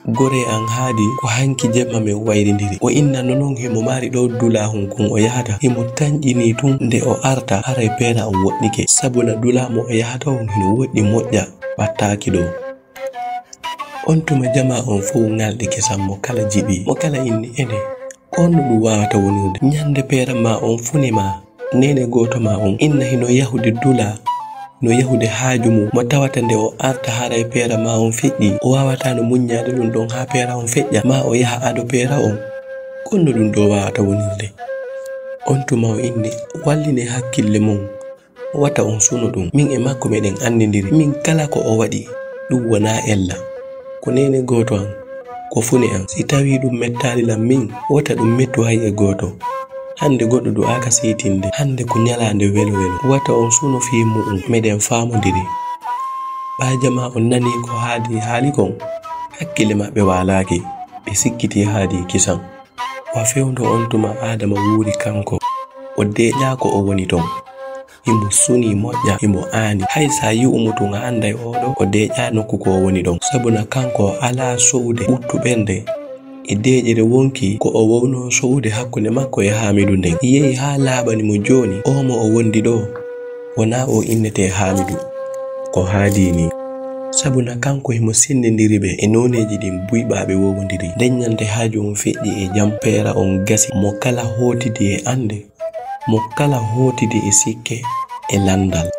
gore an haadi ko hanki jemma men wayrindiri o innano non himo mari ɗo dula hun kun o yahata himo tanƴini tun nde o arta haray peera on woɗɗike sabuna dula mo o yahata on hino woɗɗi moƴƴa wattaki ɗo on tuma jama on fof ngalɗike sam mo kala jiɓi mo kala inni ene ko honno ɗum wawata wonirde nyande peera ma on fune ma nene goto ma on inna hino yahude dula no yahude haaju mum mo tawata nde o arta haray peera ma on feƴƴi o wawata no muññade ɗum ɗon ha peera on feƴƴa ma o yaha ado peera on konno ɗum ɗo wawata wonirde on tuma o inni walline hakkille mum wata on suno ɗum min e makko meɗen andidiri min kala ko o waɗi ɗum wona ella ko nene goto an ko fune an si tawi ɗum mettali lam min wata ɗum mettu hay e goto hande goɗɗo ɗo aka sitinde hande ko nyalande welo welo wata on suno fi muɗum meɗen famodiri ɓa jama on nani ko haali kon hakkille maɓɓe walaki ɓe sikkiti haadi kisan wa fewndo on tuma Adama Wuri kanko o deƴa ko o woni ton himo suni moƴƴa himo aani hay sa yi'umo tun a anday oɗo o deƴa nokku ko woni ɗon sabuna kanko ala sowde ɓuttu ɓernde e deƴere wonki ko o wawno sowde hakkunde makko e Hamidou nden yehi ha laaɓani mo joni omo o wondi ɗo wona o innete Hamidou ko haadi ni sabuna kanko himo sendidiri ɓe e noneji ɗin buyɓaɓe wowodiri nden nyande haaju on feƴƴi e jam peera on gasi mo kala hotidi e ande mo kala hotidi e sikke e landal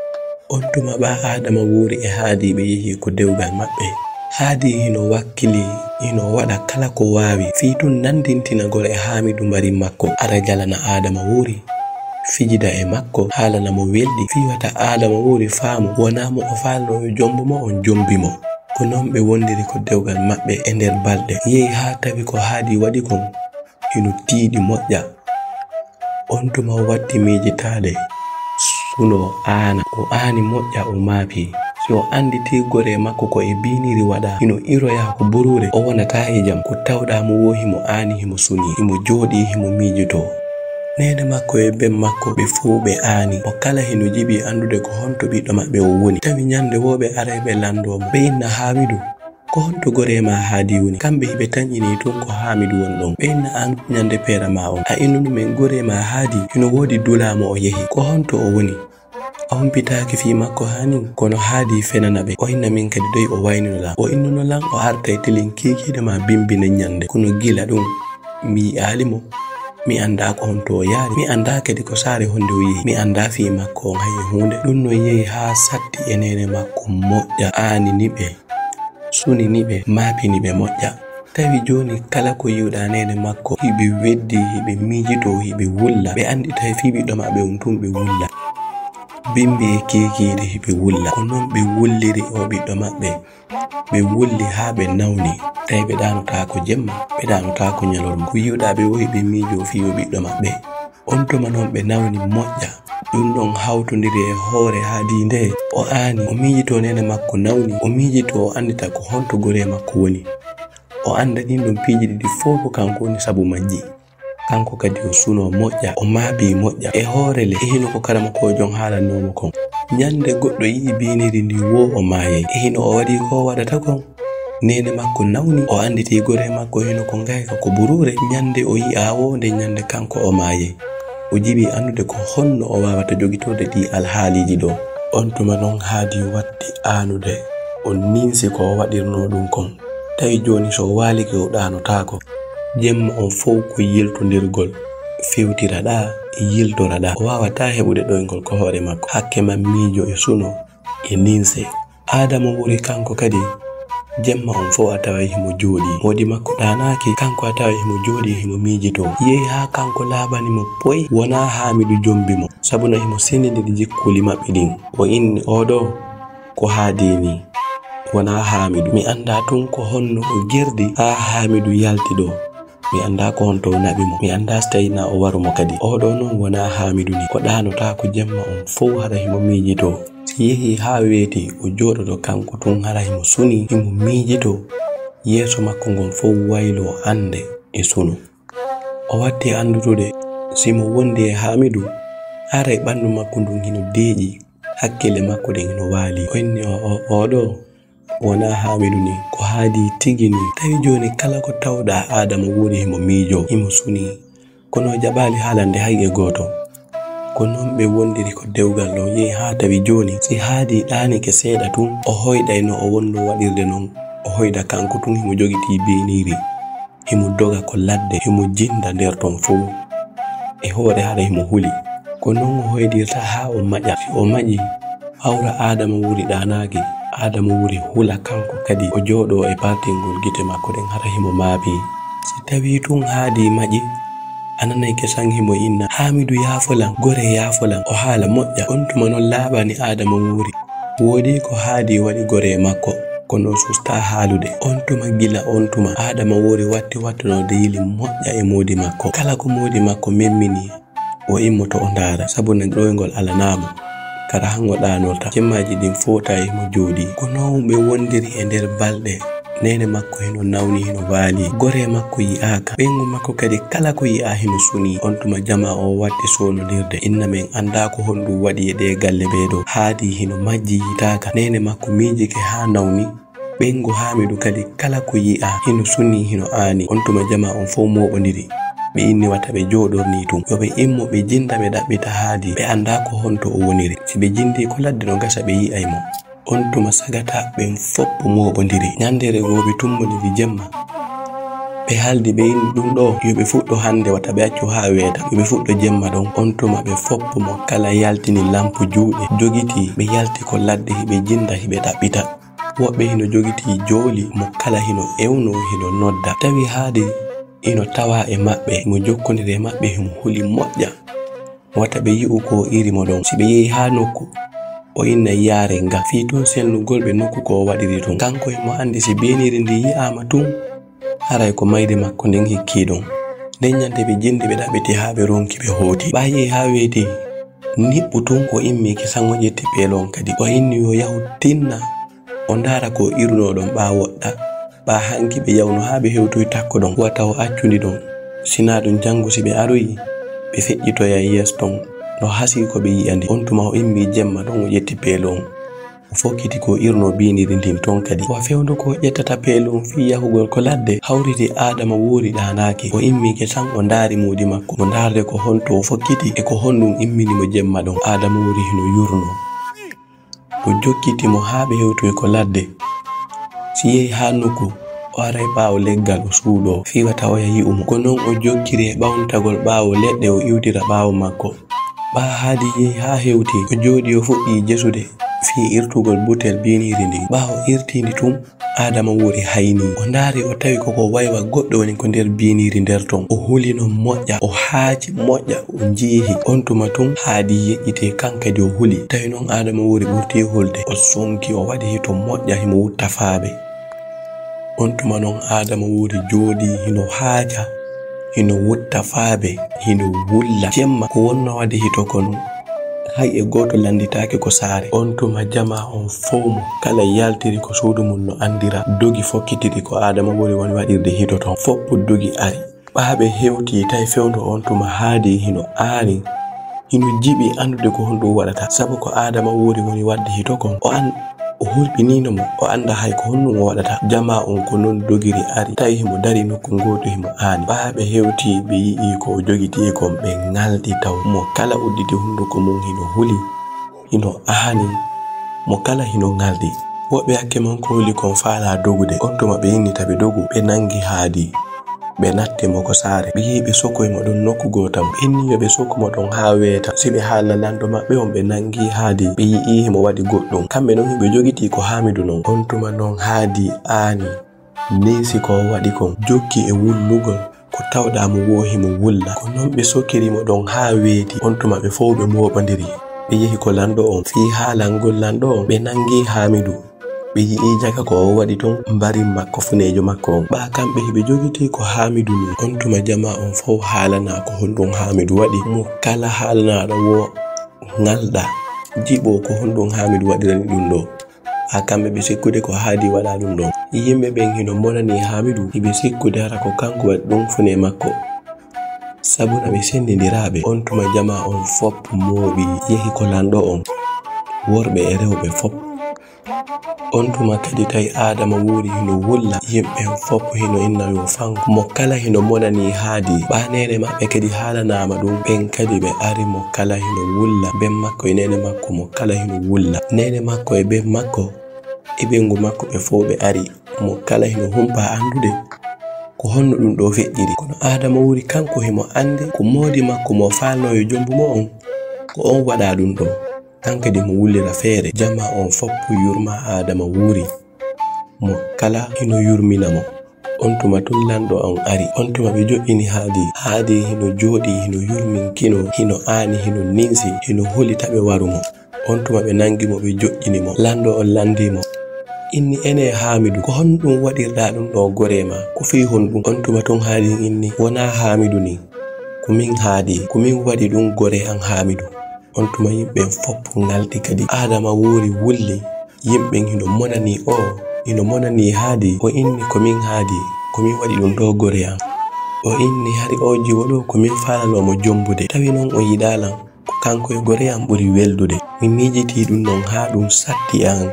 on tuma ɓa Adama Wuri e haadi ɓe yehi ko dewgal maɓɓe haadi hino wakkili hino waɗa kala ko wawi fi tun nandintinagol e Hamidou mari makko ara jalana Adama Wuri fijida e makko haalana mo welɗi fi wata Adama Wuri faamu wona mo o falno jombo mo on jombimo ko non ɓe wondiri ko dewgal maɓɓe e nder balɗe. Yehi ha tawi ko haadi waɗi kon hino tiiɗi moƴƴa. On tuma o watti miijitaade suno aana o aani moƴƴa o maapi. Si o anditi gore makko ko e biniri waɗa hino iroya ko burure o wonata e jam. Ko tawɗa mo wo himo aani himo suni himo jooɗi himo miijito. Nene makko e ben makko ɓe fuu ɓe aani. O kala hino jiɓi andude ko honto ɓiɗɗo maɓɓe o woni. Tawi nyande wo ɓe aray ɓe landomo ɓe inna Hamidou ko honto gore ma haadi woni. Kamɓe hiɓe tañƴini tun ko Hamidou won ɗon. Ɓe inna an nyande pera ma on a innunu men gore ma haadi hino woodi dulamo o yehi ko honto o woni. O humpitaki fi makko hani kono haadi fenana ɓe. O inna min kadi doyi o wayninola o innuno lan o arta e telin kikiide ma bimbine nyande kono gila ɗum mi alimo mi anda ko honto o yaari mi anda kadi ko saare honde o yehi mi anda fi makko on haye hunde. Ɗum no yehi ha satti e nene makko moƴƴa aanini ɓe sunini ɓe maapini ɓe moƴƴa. Tawi joni kala ko yiwɗa nene makko hiɓe weddi hiɓe miijito hiɓe wulla ɓe andi tawi fi ɓiɗɗo maɓɓe on tun ɓe wulla bimbi e kikiide hiɓe wulla. Ko non ɓe wulliri o ɓiɗɗo maɓɓe ɓe wulli ha ɓe nawni tawi ɓe ɗanota ko jemma ɓe ɗanota ko ñalorma. Ko yiwɗa ɓe wohi ɓe miijo fiyo ɓiɗɗo maɓɓe on tuma noon ɓe nawni moƴƴa. Ɗum ɗon hawtodiri e hoore haadi nde o aani o miijito nene makko nawni o miijito o andita ko honto gore makko woni. O anda ɗin ɗon piiji ɗiɗi fof ko kanko woni sabu majji. Kanko kadi o suno moƴƴa o maabi moƴƴa e hoorele e hino ko karama ko jon haalannomo kon. Nyande goɗɗo yi'i biniri ndi wo o maayay e hino o waɗi ko waɗata kon. Nene makko nawni o anditi gore makko hino ko ngayka ko burure. Nyande o yi'a wonde nyande kanko o maayay o jiɓi andude ko honno o wawata jogitode ɗi alhaaliji ɗo. On tuma noon haadi watti aanude o ninsi ko o waɗirno ɗum kon. Tawi joni so waaliki o ɗanotako jemma on fof ko yiltodirgol fewtiraɗa e yiltoraɗa o wawata heɓude ɗoygol ko hoore makko. Hakke man miijo e suno e ninse. Adama wuri kanko kadi jemma on fof a taway himo jooɗi hoodi makko ɗanaki kanko a taway himo jooɗi himo miijito. Yehi ha kanko laaɓanimo poyi wona Hamidou jombimo sabu no himo sendidiri jikkuli maɓɓe ɗin. O inni oɗo ko haadini wona Hamidou. Mi anda tun ko honno o gerdi ha Hamidou yalti ɗo. Mi anda ko honto naɓimo mi anda so tawi na o warumo kadi. Oɗo noon wona Hamidou ni ko ɗanota ko jemma on fof hara himo miijito. Si yehi ha weeti o jooɗoto kanko tun hara himo suni himo miijito yeeso makko ngon fof waylo ande e sunu. O watti andutude simo wondi e Hamidou ara e ɓandu makko ndun hino deeƴi hakkille makko ɗen hino waali. O inni oɗo wona Hamidou ni ko haadi tigi ni. Tawi joni kala ko tawɗa Adama woni himo miijo himo suni kono jaɓali haalande hay e goto. Ko non ɓe wondiri ko dewgal ɗo yehi ha tawi joni si haadi ɗanike seeɗa tun o hoyɗayno o wonno waɗirde non o hoyda kanko tun himo jogiti biniri himo doga ko ladde himo jinda nder ton fof e hoore hara himo huli. Ko non o hoydirta ha o maƴa. Si o maƴi hawra Adama wuri ɗanaki Adama wuri hula kanko kadi o jooɗo e partingol gite makko ɗen hara himo maabi. Si tawi tun haadi maƴi ananay kesan himo inna Hamidou yaafolan gore yaafolan o haala moƴƴa. On tuma noon laaɓani Adama wuri woodi ko haadi waɗi gore makko kono susta haalude. On tuma gila on tuma Adama wuri watti wattunode yili moƴƴa e moodi makko. Kala ko moodi makko memmini o immoto o ndaara sabu no ɗoygol alanamo kara hango ɗanorta. Jemmaji ɗin fota e mo jooɗi. Ko non ɓe wondiri e nder balɗe nene makko hino nawni hino waali gore makko yi'aka ɓengu makko kadi kala ko yi'a hino suni. On tuma jama o watti sonodirde inna men anda ko honɗum waɗi e ɗe galle ɓeɗo haadi hino majji yitaka. Nene makko miijike ha nawni ɓengu Hamidou kadi kala ko yi'a hino suni hino aani. On tuma jama on fof moɓodiri ɓe inni wata ɓe jooɗorni tun yo ɓe immo ɓe jinda ɓe ɗaɓɓita haadi ɓe anda ko honto o woniri. Si ɓe jindi ko ladde no gasa ɓe yi'aymo. On tuma sagata ɓen foppo moɓodiri. Nyandere go ɓe tummodiri jemma ɓe haaldi ɓe inni ɗum ɗo yo ɓe fuɗɗo hande wata ɓe accu ha weeta yo ɓe fuɗɗo jemma ɗon. On tuma ɓe foppo mo kala yaltini lampu juuɗe jogiti ɓe yalti ko ladde hiɓe jinda hiɓe ɗaɓɓita. Woɓɓe hino jogiti jooli mo kala hino ewno hino nodda. Tawi haadi ino tawa e maɓɓe mo jokkodiri e maɓɓe himo huli moƴƴa wata ɓe yi'u ko iri mo ɗon. Si ɓe yehi ha nokku o inna yare nga fi ton selnugol be nokku ko wadiri ton kanko e mo andi si beniri ndi yi'ama tun haray ko mayde makko nden hikki don den nyande be jindi be dabeti ha be ronki be hoti baye ha weti nibbutun o immi ki sango jetti pelon kadi o inni yo yahu tinna o ndara ko irno don ba wodda ba hanki be yawno ha be hewtoy takko don wata o accundi don sina dun jangu si be aroyi be fejjito ya yeston no hasi ko be yi'andi on tuma o immi jemma don o jetti pelon o fokiti ko irno biniri ndin ton kadi o fewndo ko yettata pelon fi yahugol ko ladde hawriti adama wuri danaki o immi ke san o ndari mudi makko mo ndarde ko honto o fokiti e ko hondum immini mo jemma don adama wuri hino yurno o jokkiti mo ha be hewtoy ko ladde si yehi ha nokku o aray ɓaawo leggal o suuɗo fiwata o yahi ko non o jokkiri e ɓawntagol ɓaawo leɗɗe o iwtira ɓaawo makko ɓa haadi yehi ha hewti o jooɗi o fuɗɗi jesude fi irtugol butel biniri ndi ɓaawo irtindi tum adama wuri hayni o ndaari o tawi koko waywa goɗɗo woni ko nder biniri nder ton o hulino moƴƴa o haaji moƴƴa o jiihi on tuma tum haadi yeƴƴite kankadi o huli tawi noon adama wuri ɓurti hulde o sonki o waɗi hito moƴƴa himo wutta faaɓe on tuma non adama wuri jooɗi hino haaja hino wutta faaɓe hino wulla jemma ko wonno waɗi hito kon hay e goto landitake ko saare on tuma jama on fowmo kala yaltiri ko suudu mum no andira dogi fokkitiri ko adama wuri woni waɗirde hito ton foppu dogi ari ɓaaɓe hewti tawi fewndo on tuma haadi hino aani hino jiɓi andude ko honɗum waɗata sabu ko adama wuri woni wadde hito kon o hulɓinino mo o anda hay ko honnum o waɗata jama on ko non dogiri ari tawi himo dari nokku goto himo aani ɓaaɓe hewti ɓe yi'i ko o jogiti kon ɓe ngaldi taw mo kala udditi hunduko mum hino huli hino aani mo kala hino ngaldi woɓɓe hakke man ko holi kon faala dogude on tuma ɓe innita ɓe dogu ɓe nangi haadi ɓe natte mo ko saare ɓe yi ɓe sokoymo ɗon nokku gotam inni ɓe sokumo ɗon ha weeta si ɓe haalna lando maɓɓe on ɓe nangi haadi ɓe yi'i himo waɗi goɗɗum kamɓe non ɓe jogiti ko Hamidu non on tuma non haadi aani nesi ko waɗi kon jokki e wullugol ko tawɗa mo wohi mo wulla ko non ɓe sokirimo ɗon ha weeti on tuma ɓe fof ɓe moɓodiri ɓe yehi ko lando on fi haalangol lando on ɓe nangi Hamidu ɓe yi'i jaga ko o waɗi ton mbari makko funejo makko on ɓa kamɓe heɓe jogiti ko Hamidu ni on tuma jama on fof haalana ko honɗum Hamidu waɗi mo kala haalanaɗo wo ngalɗa jiɓo ko honɗum Hamidu waɗirani ɗum ɗo ha kamɓe ɓe sikkude ko haadi waɗa ɗum ɗon yimɓe ɓen hino monani Hamidu hiɓe sikkude hara ko kanko waɗi ɗum fune makko sabuna ɓe sendidiraɓe on tuma jama on fop mooɓi yehi ko lanɗo on worɓe e rewɓe fop on tuma kadi tawi adama wuri hino wulla yimɓe fop hino inna yo fanko mo kala hino monani haadi ɓa nene maɓɓe kadi haalanama ɗum ɓen kadi ɓe ari mo kala hino wulla ben makko e nene makko mo kala hino wulla nene makko e ben makko e ɓengu makko ɓe fof ɓe ari mo kala hino humpa andude ko honno ɗum ɗo feƴƴiri kono adama wuri kanko himo ande ko moodi makko mo falno yo jombumo on ko on waɗa ɗum ɗo kankadi mo wullira feere jama on foppu yurma adama wuri mo kala hino yurmina mo on tuma tullanɗo on ari on tuma ɓe jo'ini haadi hino jooɗi hino yurminkino hino aani hino ninsi hino holi taɓe warumo on tuma ɓe nangimo ɓe jo'ini mo lando on landimo inni ene Hamidu ko honɗum waɗirɗa ɗum ɗo gorema ko fi honɗum on tuma ton haadi inni wona Hamidu ni ko min haadi ko min waɗi ɗum gore an Hamidu on tuma yimɓe foppu ngaldi kadi adama wuri wulli yimɓe hino monani o hino monani haadi o inni ko min haadi ko min waɗi ɗum ɗo gore am o inni hari o jiwo ɗo ko min falanomo jombude tawi noon o yiɗalan ko kanko e gore am ɓuri weldude min mijiti ɗum non ha ɗum satti an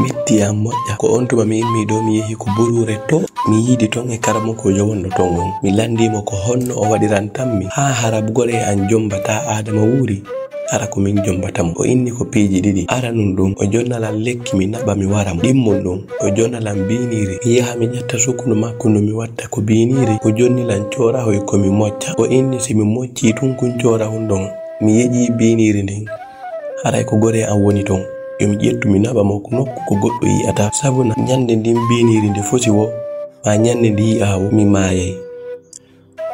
metti am moƴƴa ko on tuma mi immi ɗo mi yehi ko burure to mi yiidi ton e karamokojo wonno ton on mi landimo ko honno o waɗiran tammi ha harab gore an jombata adama wuri ara ko min jombatamo o inni ko piiji ɗiɗi ara nun ɗum o jonnalan lekki mi naɓa mi waramo ɗimmon ɗum o jonnalan biniri mi yaha mi ƴetta sukunu makko no mi watta ko biniri o jonnilan corahoy komi mocca o inni si mi mocci tun kun corahun ɗon mi yeƴi biniri ndin haray ko gore an woni ton yomi ƴettu mi naɓamo ko nokku ko goɗɗo yi'ata sabuna ñande ndin biniri nde fosi wo ma ñande ndi yi'a wo mi mayay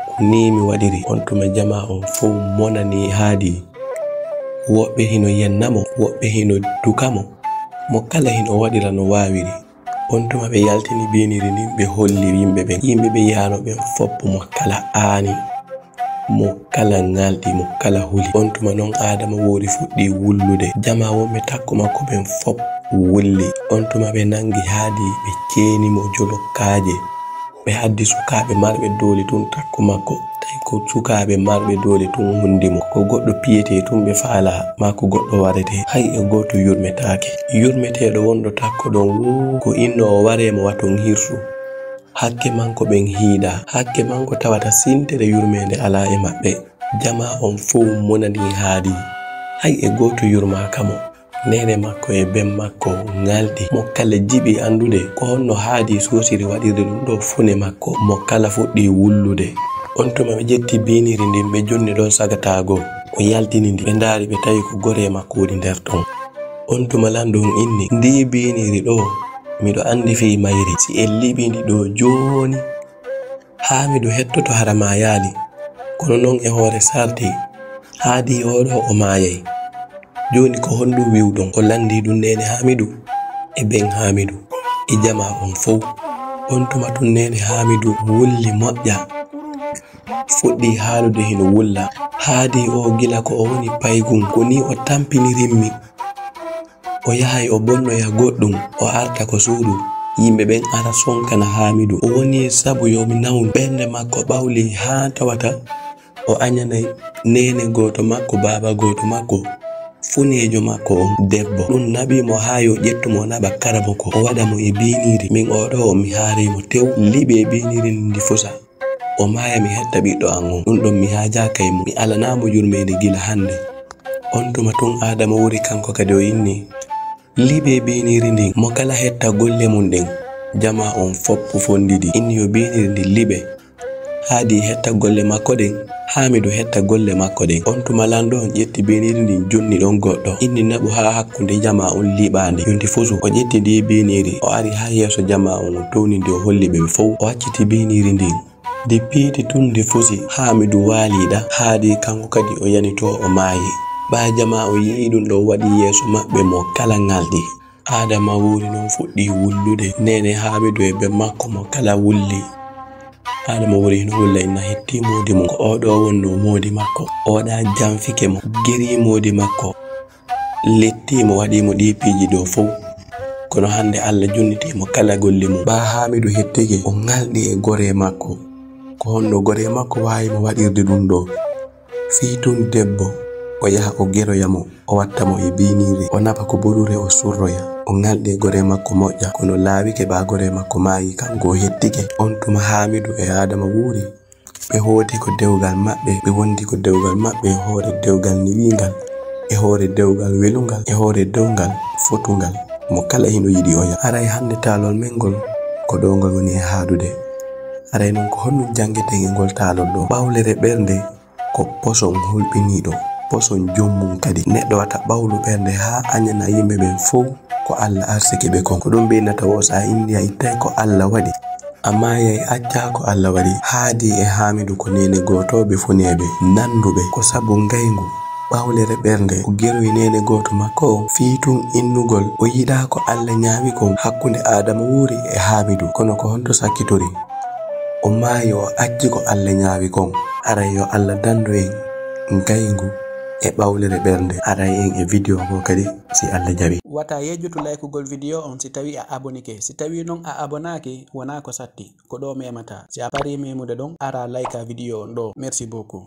ko ni mi waɗiri on tuma jama on fof monani haadi woɓɓe hino yennamo, woɓɓe hino dukamo, mo kala hino waɗira no wawiri. On tuma ɓe yaltini biniri ndin ɓe holli yimɓe ɓe yano ɓen foppo mo kala aani, mo kala ngaldi, mo kala huli. On tuma non Adama wori fuɗɗi wullude, jama wonɓe takko makko ɓen fop wulli. On tuma ɓe nangi haadi ɓe ceenimo jolokkaje, ɓe haddi sukaɓe marɓe doli tun takko makko, tawi ko sukaɓe marɓe doli tun hundimo, ko goɗɗo piyete tun ɓe faala ma ko goɗɗo warete. Hay e goto yurmetake. Yurmeteɗo wonɗo takko ɗon ko inno o waremo waton hirsu, hakke manko ɓen hiida, hakke manko tawata sintere yurmede ala e maɓɓe. Jama on fo monani haadi, hay e goto yurmakamo. Nene makko e ben makko ngaldi, mo kala jiɓi andude ko honno haadi sosiri waɗirde ɗum ɗo fune makko, mo kala fuɗɗi wullude. On tuma ɓe ƴetti biniri ndin ɓe jonni ɗon sagatago, o yaltini ndi ɓe ndaari ɓe tawi ko gore makko woni nder ton. On tuma lanɗum inni ndi biniri ɗo miɗo andi fi mayri, si en liɓidi ɗo joni Hamidu hettoto harama yaali, kono non e hoore sarti haadi oɗo o mayay. Joni ko honɗum wiwɗon o landi ɗum nene Hamidu e ben Hamidu e jama on fow. On tuma tun nene Hamidu wulli moƴƴa, fuɗɗi haalude hino wulla. Haadi o gila ko o woni paygum ko ni o tampini rimmi, o yahay o bonnoya goɗɗum, o arta ko suudu, yimɓe ɓen ara sonkana Hamidu. O woni sabu yomi nawnu ɓernde makko ɓawli ha tawata o añanay nene goto makko, baba goto makko, funejo makko on debbo. Ɗum nabimo ha yo ƴettumo naɓa karamo ko o waɗamo e biniri. Min oɗo mi haarimo tew liɓe biniri ndi fusa, o maya mi hetta ɓiɗɗo an on. Ɗum ɗon mi haajaka mo, mi alanamo yurmede gila hande. On tuma tun Adama wuri kanko kadi o inni liɓe biniri ndin mo kala hetta golle mum ɗen. Jama on foppu fondidi inni yo biniri ndi liɓe, haadi hetta golle makko ɗen, Hamidu hetta golle makko ɗen. On tuma lanɗo on ƴetti biniri ndin jonni ɗon goɗɗo inni naɓu ha hakkunde jama on liɓande yonti fusu. O ƴetti ndi biniri o ari ha yeeso jama on o towni ndi o holli ɓe fof, o acciti biniri ndin. Ndi piiti tun ndi fusi Hamidu waaliɗa, haadi kanko kadi o yani to o maayi. Ɓa jama o yii ɗum ɗo waɗi yeeso maɓɓe mo kala ngaldi. Adama wuri non fuɗɗi wullude, nene Hamidu e ben makko mo kala wulli. Adama wuri hino wulla inna hetti modi mum, ko oɗo wonno modi makko, oɗa janfike mo, geri modi makko, lettimo waɗimo ɗi piiji ɗo fof. Kono hande Allah junnitimo kala golle mum. Ɓa Hamidu hettike o ngalɗi e gore makko, ko honno gore makko wawimo waɗirde ɗum ɗo. Fii tun debbo o yaha o geroyamo, o wattamo e biniri, o nafa ko borure o surroya, o ngalɗi e gore makko moƴƴa. Kono laawike ɓa gore makko maayi, kanko o hettike. On tuma Hamidu e Adama wuuri ɓe hooti ko dewgal maɓɓe, ɓe wondi ko dewgal maɓɓe e hoore dewgal niwingal, e hoore dewgal welungal, e hoore dewgal fotungal, mo kala hino yiɗi o ya. Aray hande taalol men ngol ko ɗo ngol woni e haadude. Aray non ko honno jangeten e ngol taalol ɗo. Ɓawlere ɓernde ko poson hulɓiniɗo, poson jommum kadi. Neɗɗo wata ɓawlu ɓernde ha añana yimɓe ɓen fof ko Allah arsike ɓe kon. Ko ɗum ɓeynata wo sa inni a ittay ko Allah waɗi, amma yay acca ko Allah waɗi. Haadi e Hamidu ko nene gotoɓe funeɓe nanduɓe ko sabu ngaygu ɓawlere ɓernde o geroy nene goto makko o. Fii tun innugol o yiɗa ko Allah ñaawi kon hakkunde Adama wuuri e Hamidu, kono ko honto sakkitori o maayi o acci ko Allah ñaawi kon. Aray yo Allah dando en ngaygu e ɓawlere ɓernde. Aray en e vidéo ko kadi si Allah jaɓi. Wata yejjutu laykugol vidéo on si tawi a abonike. Si tawi non a abonaki wona ko satti, ko ɗo memata. Si a pari memude ɗon ara layka vidéo on ɗo. Merci beaucoup.